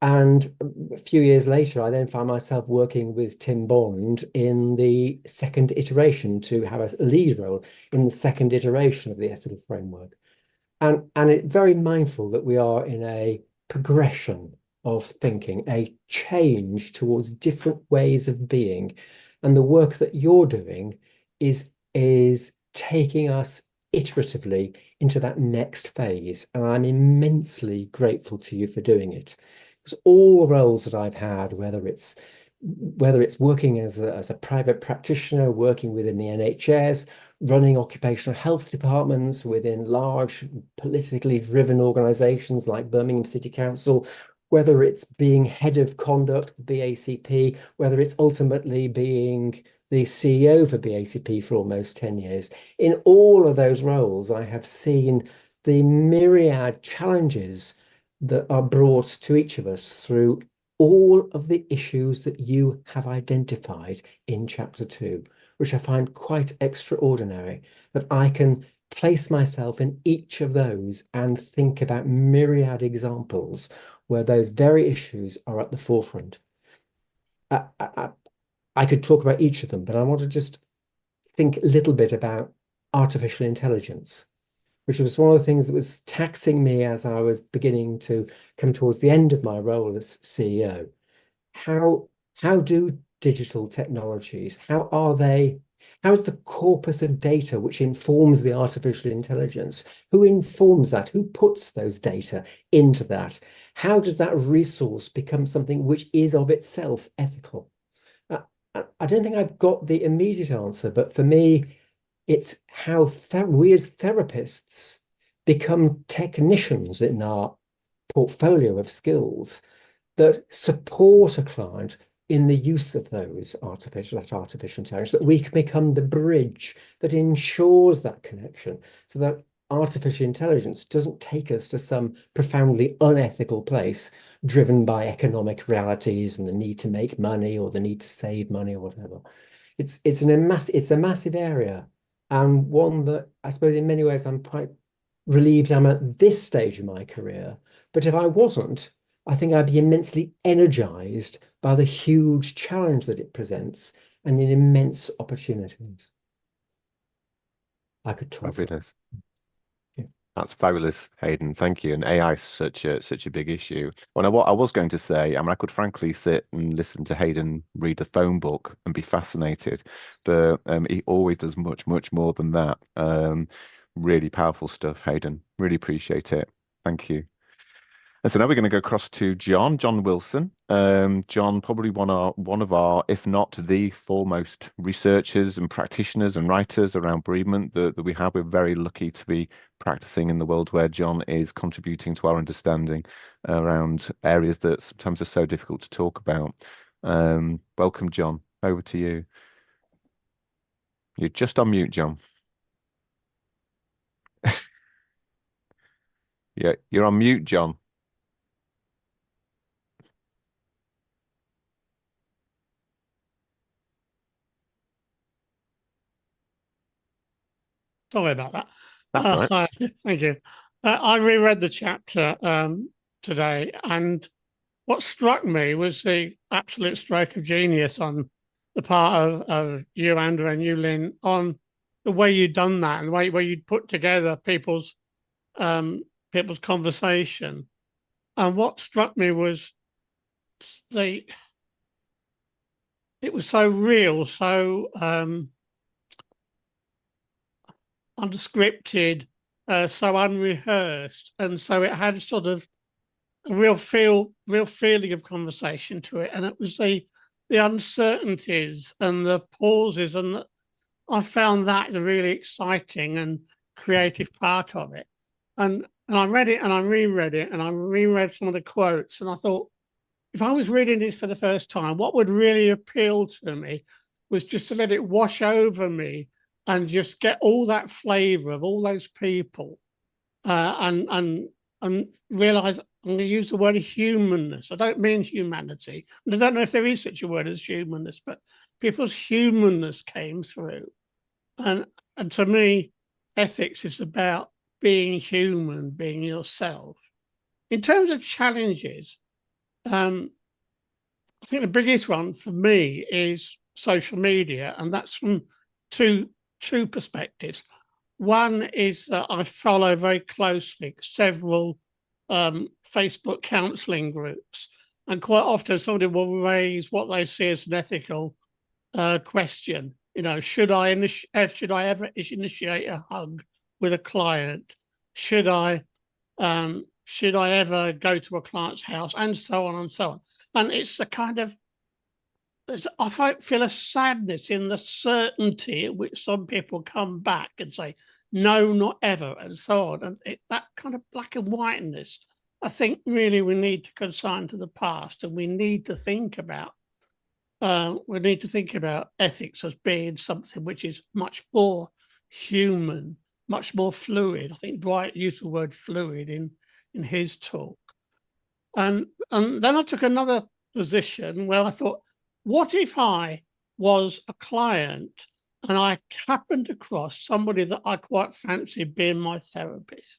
Speaker 9: And a few years later, I then found myself working with Tim Bond in the second iteration to have a lead role in the second iteration of the ethical framework. And it very mindful that we are in a progression of thinking, a change towards different ways of being. And the work that you're doing is taking us iteratively into that next phase. And I'm immensely grateful to you for doing it. Because all the roles that I've had, whether it's working as a private practitioner, working within the NHS, running occupational health departments within large politically driven organizations like Birmingham City Council, whether it's being head of conduct for BACP, whether it's ultimately being the CEO for BACP for almost 10 years. In all of those roles, I have seen the myriad challenges that are brought to each of us through all of the issues that you have identified in chapter 2, which I find quite extraordinary, that I can place myself in each of those and think about myriad examples where those very issues are at the forefront. I could talk about each of them, but I want to just think a little bit about artificial intelligence, which was one of the things that was taxing me as I was beginning to come towards the end of my role as CEO. How do digital technologies, how is the corpus of data which informs the artificial intelligence? Who informs that? Who puts those data into that? How does that resource become something which is of itself ethical? I don't think I've got the immediate answer, but for me, it's how we as therapists become technicians in our portfolio of skills that support a client in the use of those artificial intelligence, that we can become the bridge that ensures that connection, so that artificial intelligence doesn't take us to some profoundly unethical place driven by economic realities and the need to make money or the need to save money or whatever. It's a massive area, and one that I suppose in many ways I'm quite relieved I'm at this stage of my career. But if I wasn't, I think I'd be immensely energized by the huge challenge that it presents and the immense opportunities. I could talk.
Speaker 2: Fabulous. That's fabulous, Hayden. Thank you. And AI is such a big issue. Well, what I was going to say, I mean, I could frankly sit and listen to Hayden read a phone book and be fascinated, but he always does much more than that. Really powerful stuff, Hayden. Really appreciate it. Thank you. And so now we're going to go across to John Wilson. John, probably one of our, if not the foremost researchers and practitioners and writers around bereavement that we have. We're very lucky to be practicing in the world where John is contributing to our understanding around areas that sometimes are so difficult to talk about. Welcome, John. Over to you. You're just on mute, John. Yeah, you're on mute, John.
Speaker 10: Sorry about that.
Speaker 2: That's all right.
Speaker 10: Thank you. I reread the chapter today, and what struck me was the absolute stroke of genius on the part of you, Andrew, and you, Lynn, on the way you'd done that and the way you'd put together people's people's conversation. And what struck me was it was so real, so unscripted, so unrehearsed, and so it had sort of a real feeling of conversation to it, and it was the uncertainties and the pauses, and I found that the really exciting and creative part of it. And I read it and I reread it and I reread some of the quotes, and I thought, if I was reading this for the first time, what would really appeal to me was just to let it wash over me and just get all that flavour of all those people, and realise I'm going to use the word humanness. I don't mean humanity. I don't know if there is such a word as humanness, but people's humanness came through. And to me, ethics is about being human, being yourself. In terms of challenges, I think the biggest one for me is social media, and that's from two perspectives. One is that I follow very closely several Facebook counselling groups, and quite often somebody will raise what they see as an ethical question. You know, should I ever initiate a hug with a client? Should I ever go to a client's house? And so on and so on. And it's the kind of, I feel a sadness in the certainty at which some people come back and say, no, not ever, and so on. And that kind of black and whiteness, I think really we need to consign to the past, and we need to think about ethics as being something which is much more human, much more fluid. I think Dwight used the word fluid in his talk. And then I took another position where I thought, what if I was a client and I happened across somebody that I quite fancied being my therapist,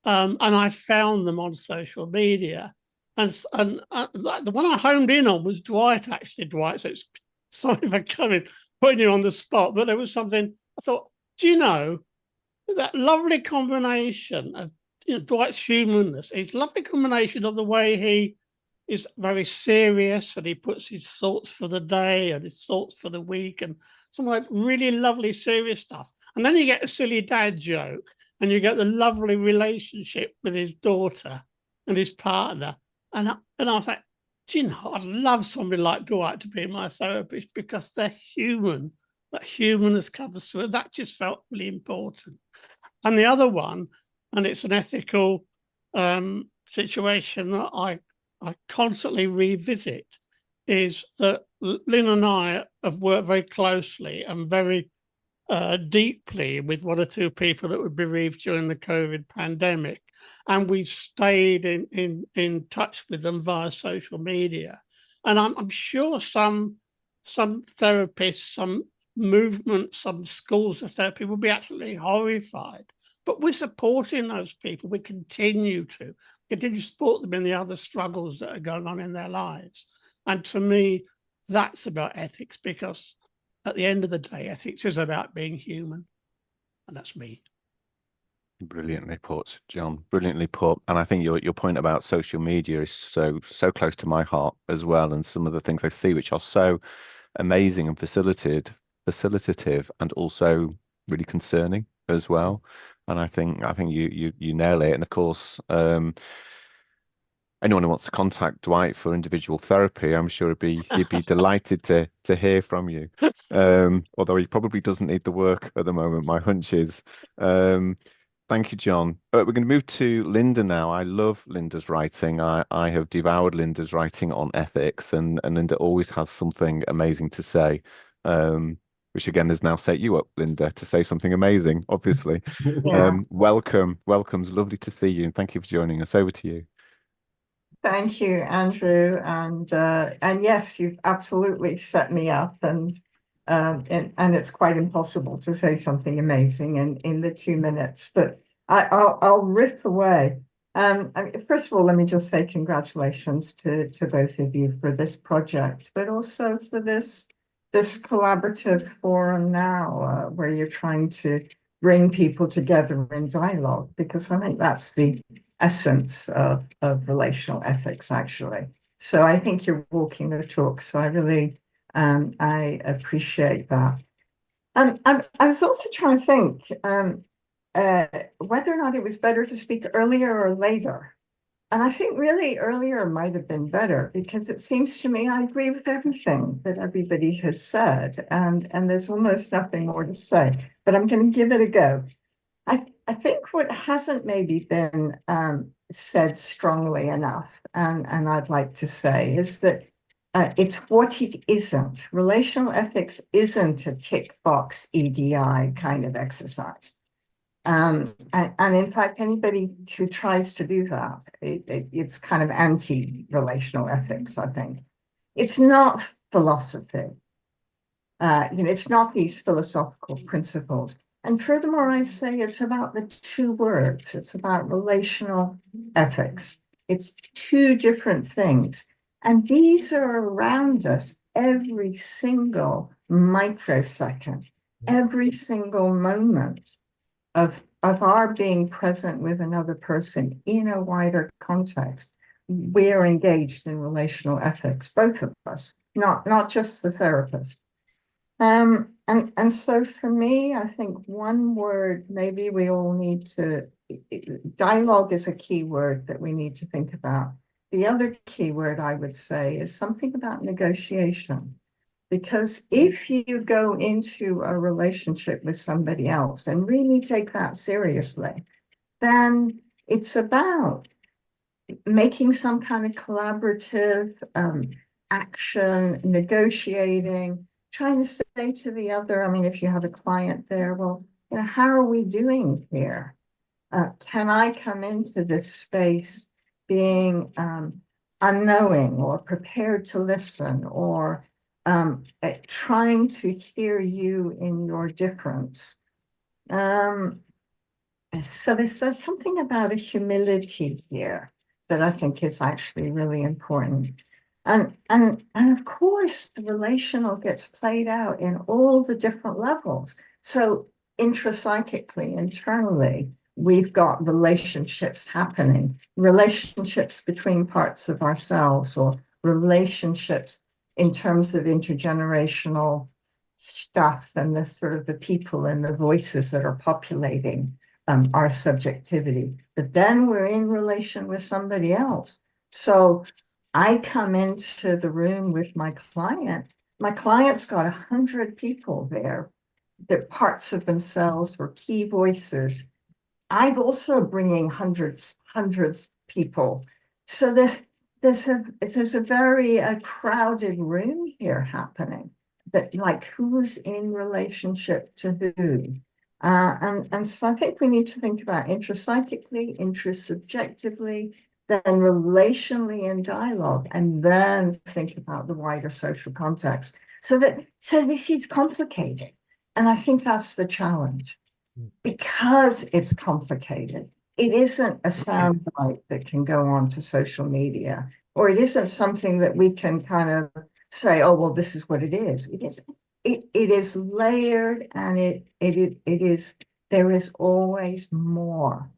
Speaker 10: and I found them on social media, and the one I honed in on was Dwight, actually. Dwight, so it's sorry for putting you on the spot, but there was something I thought, do you know, that lovely combination of, you know, Dwight's humanness, his lovely combination of the way he is very serious and he puts his thoughts for the day and his thoughts for the week and some like really lovely serious stuff. And then you get a silly dad joke and you get the lovely relationship with his daughter and his partner. And I was like, do you know, I'd love somebody like Dwight to be my therapist because they're human. That humanness comes through. That just felt really important. And the other one, and it's an ethical situation that I constantly revisit, is that Lynne and I have worked very closely and very deeply with one or two people that were bereaved during the COVID pandemic. And we've stayed in touch with them via social media. And I'm sure some therapists, some movements, some schools of therapy will be absolutely horrified. But we're supporting those people. We continue to support them in the other struggles that are going on in their lives. And to me, that's about ethics, because at the end of the day, ethics is about being human. And that's me.
Speaker 2: Brilliantly put, John. Brilliantly put. And I think your point about social media is so close to my heart as well. And some of the things I see which are so amazing and facilitative and also really concerning as well. And I think you nail it. And of course, anyone who wants to contact Dwight for individual therapy, I'm sure he'd be delighted to hear from you. Although he probably doesn't need the work at the moment, my hunch is. Thank you, John. We're going to move to Linda now. I love Linda's writing. I have devoured Linda's writing on ethics, and Linda always has something amazing to say. Which again has now set you up, Linda, to say something amazing, obviously.
Speaker 11: Yeah.
Speaker 2: Welcome's lovely to see you, and thank you for joining us. Over to you.
Speaker 11: Thank you, Andrew. And yes, you've absolutely set me up, and it's quite impossible to say something amazing in the 2 minutes, but I'll riff away. First of all, let me just say congratulations to both of you for this project, but also for this collaborative forum now, where you're trying to bring people together in dialogue, because I think that's the essence of relational ethics, actually. So I think you're walking the talk. So I really, I appreciate that. I was also trying to think whether or not it was better to speak earlier or later. And I think really earlier might have been better, because it seems to me I agree with everything that everybody has said, and there's almost nothing more to say, but I'm going to give it a go. I think what hasn't maybe been said strongly enough, and I'd like to say, is that it's what it isn't. Relational ethics isn't a tick box EDI kind of exercise. And in fact, anybody who tries to do that, it's kind of anti-relational ethics, I think. It's not philosophy. It's not these philosophical principles. And furthermore, I say it's about the two words. It's about relational ethics. It's two different things. And these are around us every single microsecond, every single moment of our being present with another person in a wider context. We're engaged in relational ethics, both of us, not just the therapist. And so for me, I think one word, maybe we all need to, dialogue is a key word that we need to think about. The other key word I would say is something about negotiation. Because if you go into a relationship with somebody else and really take that seriously, then it's about making some kind of collaborative action, negotiating, trying to say to the other, I mean, if you have a client there, well, how are we doing here? Can I come into this space being unknowing or prepared to listen, or trying to hear you in your difference? So there's something about a humility here that I think is actually really important. And of course, the relational gets played out in all the different levels. So intrapsychically, internally, we've got relationships happening, relationships between parts of ourselves, or relationships in terms of intergenerational stuff and the sort of the people and the voices that are populating our subjectivity. But then we're in relation with somebody else. So I come into the room with my client. My client's got 100 people there, that parts of themselves or key voices. I'm also bringing hundreds people. So there's a very crowded room here happening, that like who's in relationship to who. And so I think we need to think about intrapsychically, intrasubjectively, then relationally in dialogue, and then think about the wider social context. So this is complicated. And I think that's the challenge. Because it's complicated, it isn't a soundbite that can go on to social media, or it isn't something that we can kind of say, oh, well, this is what it is. It is layered, and it is, there is always more.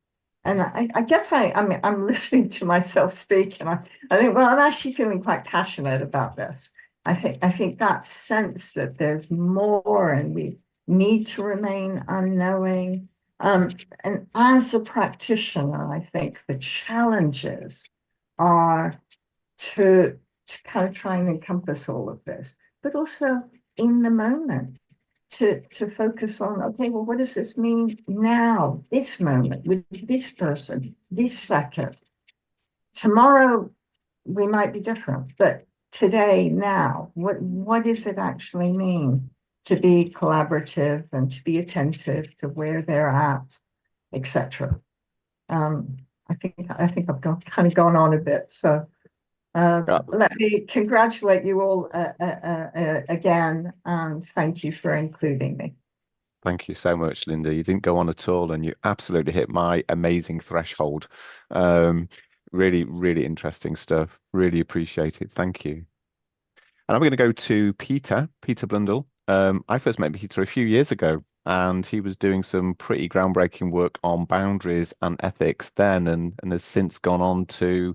Speaker 11: And I guess I'm listening to myself speak, and I think, well, I'm actually feeling quite passionate about this. I think that sense that there's more, and we need to remain unknowing. And as a practitioner, I think the challenges are to kind of try and encompass all of this, but also in the moment, to focus on, okay, well, what does this mean now, this moment, with this person, this second? Tomorrow, we might be different, but today, now, what does it actually mean to be collaborative and to be attentive to where they're at, etc. I think I've kind of gone on a bit. So let me congratulate you all again, and thank you for including me.
Speaker 2: Thank you so much, Linda. You didn't go on at all, and you absolutely hit my amazing threshold. Really, really interesting stuff. Really appreciate it. Thank you. And I'm going to go to Peter Blundell. I first met Peter a few years ago, and he was doing some pretty groundbreaking work on boundaries and ethics then, and has since gone on to,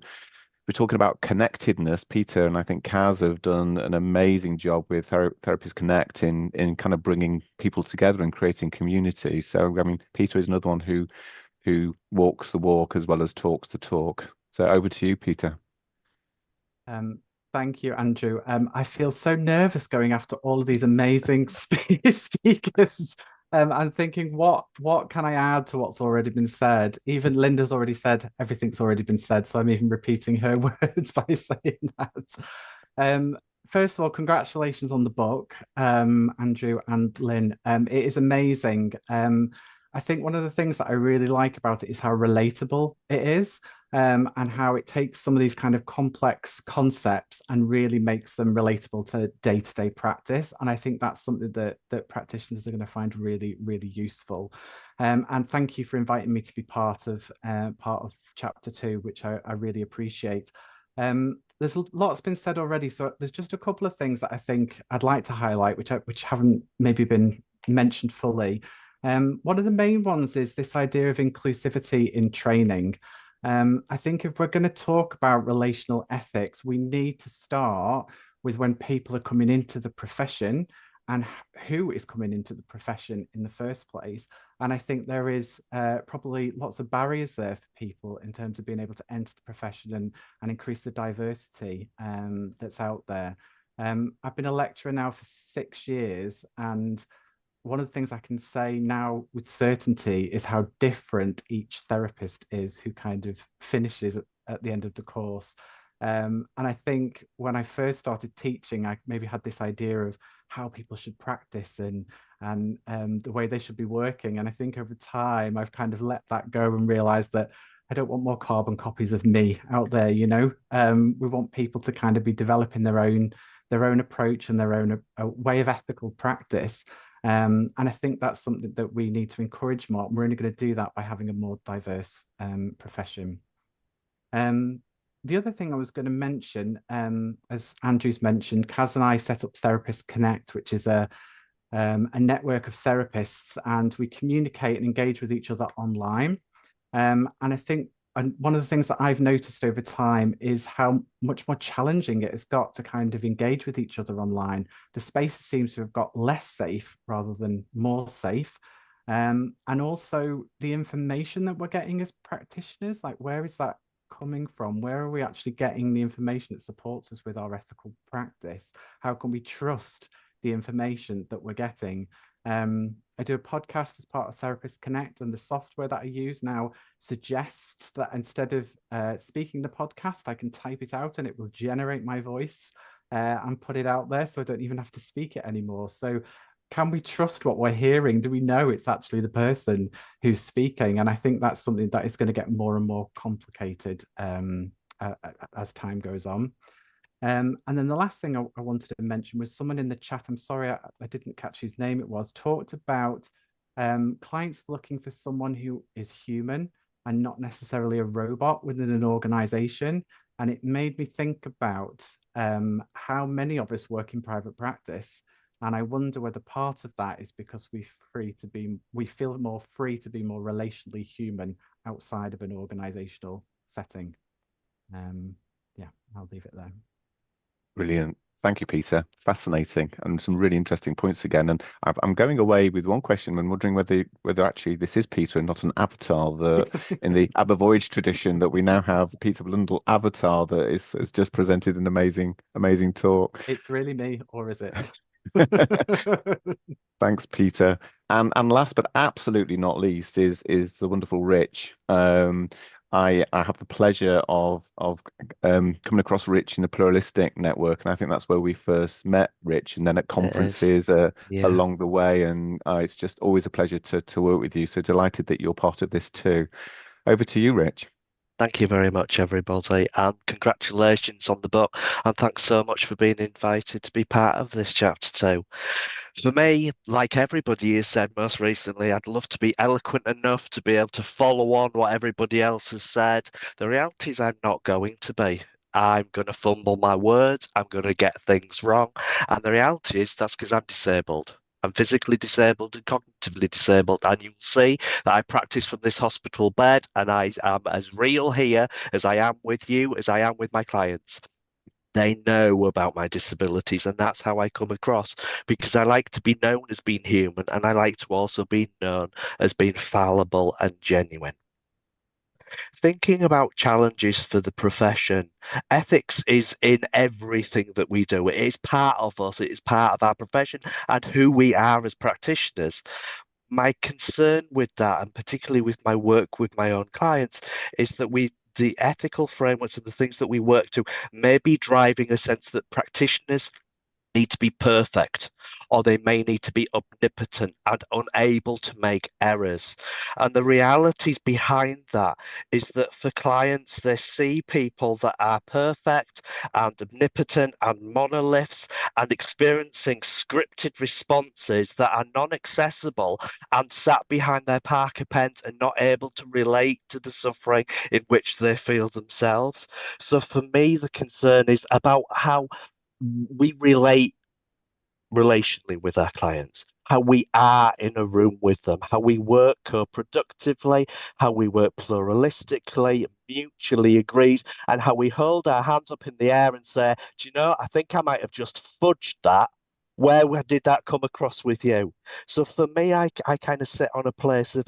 Speaker 2: we're talking about connectedness. Peter and I think Kaz have done an amazing job with Therapies Connect in kind of bringing people together and creating community. So, I mean, Peter is another one who walks the walk as well as talks the talk. So over to you, Peter.
Speaker 12: Thank you, Andrew. I feel so nervous going after all of these amazing speakers. I'm thinking, what can I add to what's already been said? Even Linda's already said everything's already been said, so I'm even repeating her words by saying that. First of all, congratulations on the book, Andrew and Lynne. It is amazing. I think one of the things that I really like about it is how relatable it is. And how it takes some of these kind of complex concepts and really makes them relatable to day-to-day practice. And I think that's something that practitioners are going to find really, really useful. And thank you for inviting me to be part of chapter 2, which I really appreciate. There's lots been said already, so there's just a couple of things that I think I'd like to highlight, which haven't maybe been mentioned fully. One of the main ones is this idea of inclusivity in training. I think if we're going to talk about relational ethics, we need to start with when people are coming into the profession and who is coming into the profession in the first place. And I think there is probably lots of barriers there for people in terms of being able to enter the profession and increase the diversity that's out there. I've been a lecturer now for 6 years, and one of the things I can say now with certainty is how different each therapist is who kind of finishes at the end of the course. And I think when I first started teaching, I maybe had this idea of how people should practice and the way they should be working. And I think over time, I've kind of let that go and realized that I don't want more carbon copies of me out there, you know. We want people to kind of be developing their own approach and their own way of ethical practice. And I think that's something that we need to encourage more. We're only going to do that by having a more diverse profession. The other thing I was going to mention, as Andrew's mentioned, Kaz and I set up Therapists Connect, which is a network of therapists, and we communicate and engage with each other online. And I think one of the things that I've noticed over time is how much more challenging it has got to kind of engage with each other online. The spaces seems to have got less safe rather than more safe. And also the information that we're getting as practitioners, like where is that coming from? Where are we actually getting the information that supports us with our ethical practice? How can we trust the information that we're getting? I do a podcast as part of Therapists Connect, and the software that I use now suggests that instead of speaking the podcast, I can type it out and it will generate my voice and put it out there, so I don't even have to speak it anymore. So can we trust what we're hearing? Do we know it's actually the person who's speaking? And I think that's something that is going to get more and more complicated as time goes on. And then the last thing I wanted to mention was someone in the chat, I'm sorry, I didn't catch whose name it was, talked about clients looking for someone who is human and not necessarily a robot within an organization. And it made me think about how many of us work in private practice. And I wonder whether part of that is because we feel more free to be more relationally human outside of an organizational setting. Yeah, I'll leave it there.
Speaker 2: Brilliant. Thank you, Peter. Fascinating, and some really interesting points again. And I'm going away with one question and wondering whether actually this is Peter and not an avatar. In the Aber Voyage tradition that we now have Peter Blundell avatar that has just presented an amazing talk.
Speaker 12: It's really me, or is it?
Speaker 2: Thanks, Peter. And last but absolutely not least is the wonderful Rich. I have the pleasure of coming across Rich in the Pluralistic Network, and I think that's where we first met Rich, and then at conferences along the way. And it's just always a pleasure to work with you. So delighted that you're part of this too. Over to you, Rich.
Speaker 13: Thank you very much, everybody, and congratulations on the book. And thanks so much for being invited to be part of this chapter too. For me, like everybody has said most recently, I'd love to be eloquent enough to be able to follow on what everybody else has said. The reality is I'm not going to be. I'm going to fumble my words. I'm going to get things wrong. And the reality is that's because I'm disabled. I'm physically disabled and cognitively disabled, and you'll see that I practice from this hospital bed, and I am as real here as I am with you, as I am with my clients. They know about my disabilities, and that's how I come across, because I like to be known as being human, and I like to also be known as being fallible and genuine. Thinking about challenges for the profession, ethics is in everything that we do. It is part of us, it is part of our profession and who we are as practitioners. My concern with that, and particularly with my work with my own clients, is that the ethical frameworks and the things that we work to may be driving a sense that practitioners need to be perfect, or they may need to be omnipotent and unable to make errors. And the realities behind that is that for clients, they see people that are perfect and omnipotent and monoliths and experiencing scripted responses that are non-accessible and sat behind their Parker pens and not able to relate to the suffering in which they feel themselves. So for me, the concern is about how we relate relationally with our clients, how we are in a room with them, how we work co-productively, how we work pluralistically, mutually agreed, and how we hold our hands up in the air and say, do you know, I think I might have just fudged that. Where did that come across with you? So for me, I kind of sit on a place of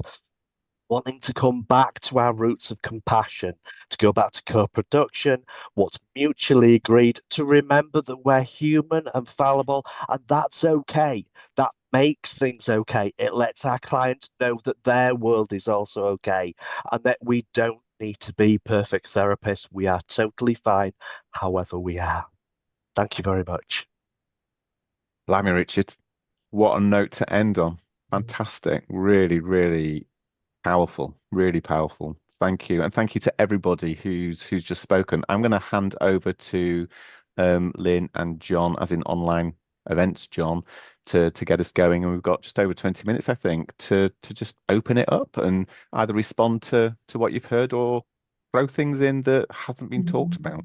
Speaker 13: wanting to come back to our roots of compassion, to go back to co-production, what's mutually agreed, to remember that we're human and fallible, and that's okay. That makes things okay. It lets our clients know that their world is also okay, and that we don't need to be perfect therapists. We are totally fine however we are. Thank you very much.
Speaker 2: Blimey, Richard, what a note to end on. Fantastic. Really, really powerful, really powerful. Thank you. And thank you to everybody who's just spoken. I'm going to hand over to Lynne and John, as in online events, John, to get us going. And we've got just over 20 minutes, I think, to just open it up and either respond to what you've heard or throw things in that hasn't been talked about.